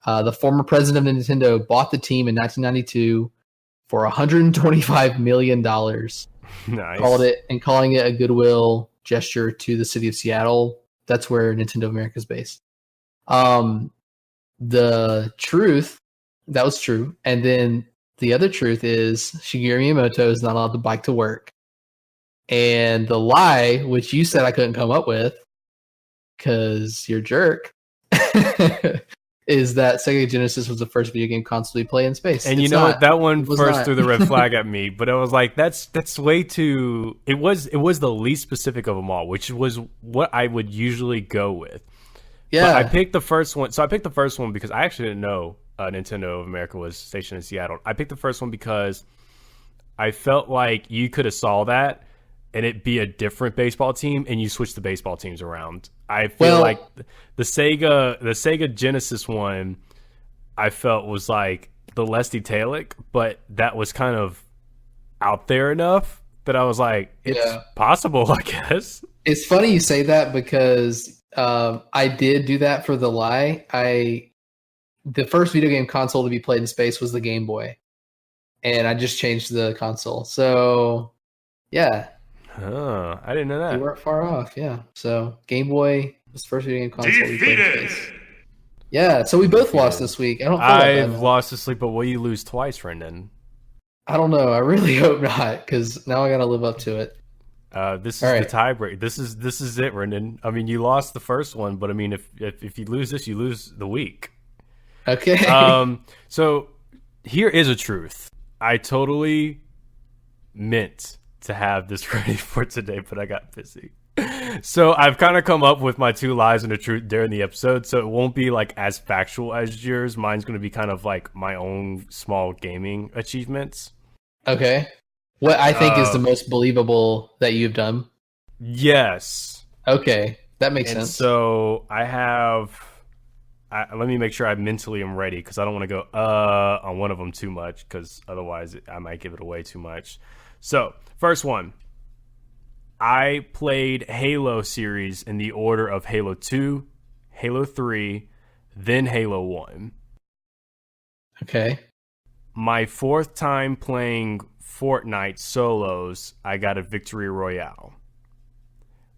The former president of Nintendo bought the team in 1992 for $125 million. Nice. Calling it a goodwill gesture to the city of Seattle. That's where Nintendo of America is based. The truth, that was true. And then the other truth is Shigeru Miyamoto is not allowed to bike to work. And the lie, which you said I couldn't come up with because you're a jerk, is that Sega Genesis was the first video game console to play in space. And you know what? That one first threw the red flag at me, but I was like, that's way too... It was the least specific of them all, which was what I would usually go with. Yeah. But I picked the first one. So I picked the first one because I actually didn't know Nintendo of America was stationed in Seattle. I picked the first one because I felt like you could have saw that and it be a different baseball team, and you switch the baseball teams around. I feel like the Sega Genesis one I felt was like the Leslie Talic, but that was kind of out there enough that I was like, it's possible, I guess. It's funny you say that because I did do that for the lie. The first video game console to be played in space was the Game Boy, and I just changed the console. So, yeah. Oh, I didn't know that. You weren't far off, yeah. So, Game Boy was the first video game console to be played in space. Yeah, so we both lost this week. I've lost this week, but will you lose twice, Rendon? I don't know. I really hope not, because now I got to live up to it. This is the tiebreak. This is it, Rendon. I mean, you lost the first one, but I mean, if you lose this, you lose the week. Okay. So here is a truth. I totally meant to have this ready for today, but I got busy. So I've kind of come up with my 2 lies and a truth during the episode, so it won't be like as factual as yours. Mine's going to be kind of like my own small gaming achievements. Okay. What I think is the most believable that you've done? Yes. Okay. That makes sense. So I have... let me make sure I mentally am ready, because I don't want to go on one of them too much, because otherwise I might give it away too much. So, first one. I played Halo series in the order of Halo 2, Halo 3, then Halo 1. Okay. My 4th time playing Fortnite solos, I got a Victory Royale.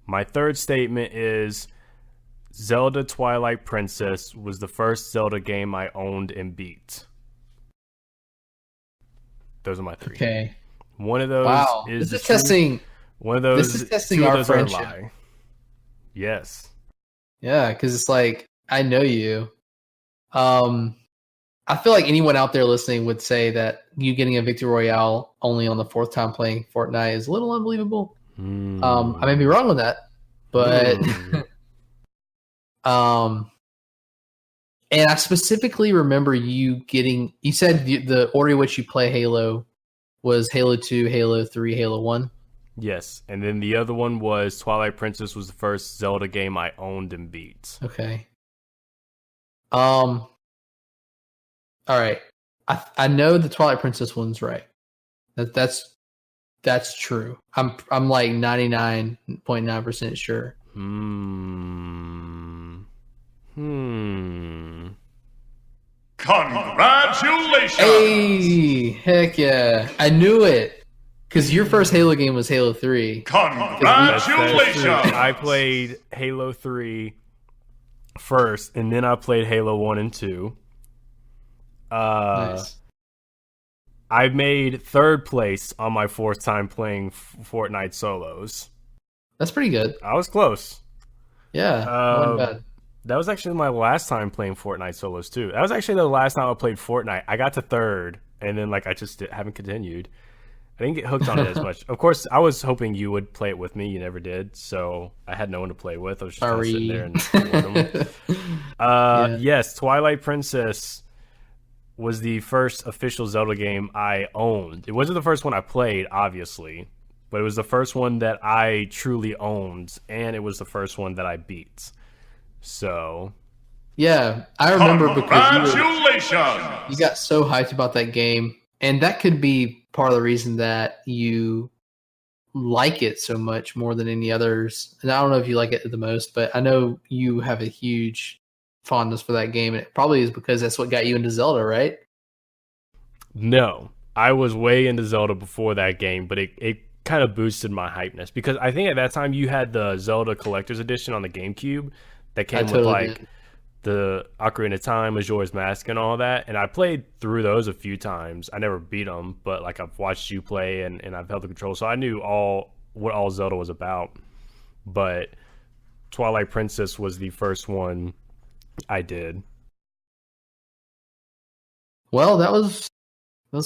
My 3rd statement is Zelda Twilight Princess was the first Zelda game I owned and beat. Those are my 3. Okay. One of those is this is testing. One of those. This is testing our friendship. Lie. Yes. Yeah, because it's like I know you. I feel like anyone out there listening would say that you getting a Victory Royale only on the 4th time playing Fortnite is a little unbelievable. I may be wrong on that, but and I specifically remember you said the order in which you play Halo was Halo 2, Halo 3, Halo 1. Yes, and then the other one was Twilight Princess was the first Zelda game I owned and beat. Okay. All right. I know the Twilight Princess one's right. That's true. I'm like 99.9% sure. Congratulations! Hey, heck yeah. I knew it. Because your first Halo game was Halo 3. Congratulations! I played Halo 3 first, and then I played Halo 1 and 2. Nice. I made 3rd place on my 4th time playing Fortnite solos. That's pretty good. I was close. Yeah, not bad. That was actually my last time playing Fortnite solos too. That was actually the last time I played Fortnite. I got to 3rd, and then I just haven't continued. I didn't get hooked on it as much. Of course, I was hoping you would play it with me. You never did, so I had no one to play with. I was just kind of sitting there and them. Yes, Twilight Princess was the first official Zelda game I owned. It wasn't the first one I played, obviously, but it was the first one that I truly owned, and it was the first one that I beat. So, yeah, I remember because Congratulations! you got so hyped about that game, and that could be part of the reason that you like it so much more than any others. And I don't know if you like it the most, but I know you have a huge fondness for that game, and it probably is because that's what got you into Zelda, right? No, I was way into Zelda before that game, but it kind of boosted my hypeness because I think at that time you had the Zelda Collector's Edition on the GameCube that came with the Ocarina of Time, Majora's Mask, and all that. And I played through those a few times. I never beat them, but I've watched you play and I've held the control, so I knew what all Zelda was about. But Twilight Princess was the first one I did. Well, that was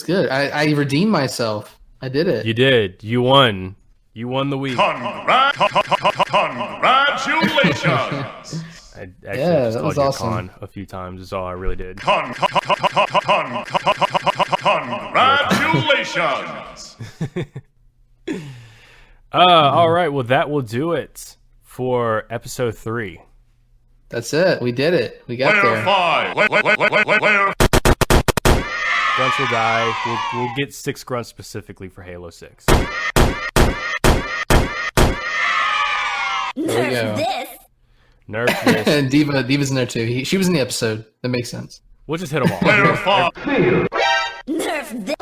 good. I redeemed myself. I did it. You did. You won. You won the week. Congratulations! I actually just called you awesome. Con a few times. Is all I really did. Congratulations! All right. Well, that will do it for episode 3. That's it. We did it. We got Player there. 5. Player Grunts will die. We'll get 6 grunts specifically for Halo 6. There we go. Nerf this. Nerf this. And Diva's in there too. She was in the episode. That makes sense. We'll just hit them all. Player 5. Nerf this.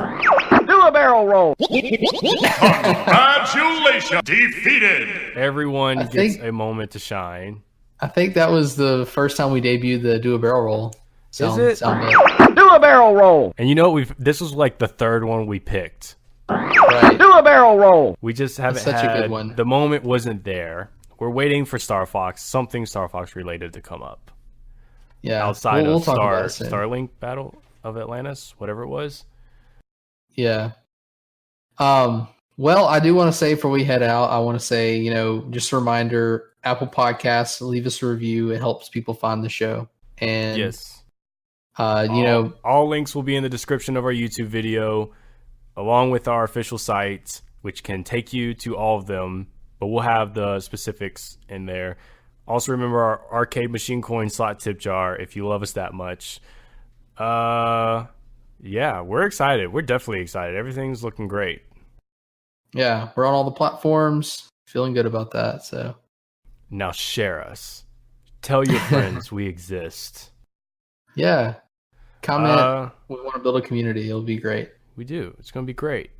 Congratulations. Defeated. Everyone I gets think- a moment to shine. I think that was the first time we debuted the do a barrel roll. it? Sound bit. And you know, this was like the 3rd one we picked. Right. We just haven't That's such a had, good one. the moment wasn't there. We're waiting for Star Fox, something Star Fox related to come up. Yeah. Outside we'll of talk about it soon. Starlink Battle of Atlantis, whatever it was. Yeah. Well, I do want to say before we head out, I want to say, just a reminder, Apple Podcasts, leave us a review. It helps people find the show. And Yes. all All links will be in the description of our YouTube video, along with our official site, which can take you to all of them, but we'll have the specifics in there. Also, remember our arcade machine coin slot tip jar if you love us that much. Yeah, we're excited. We're definitely excited. Everything's looking great. Yeah, we're on all the platforms. Feeling good about that. So Now share us. Tell your friends we exist. yeah, comment. We want to build a community. It'll be great. We do. It's going to be great.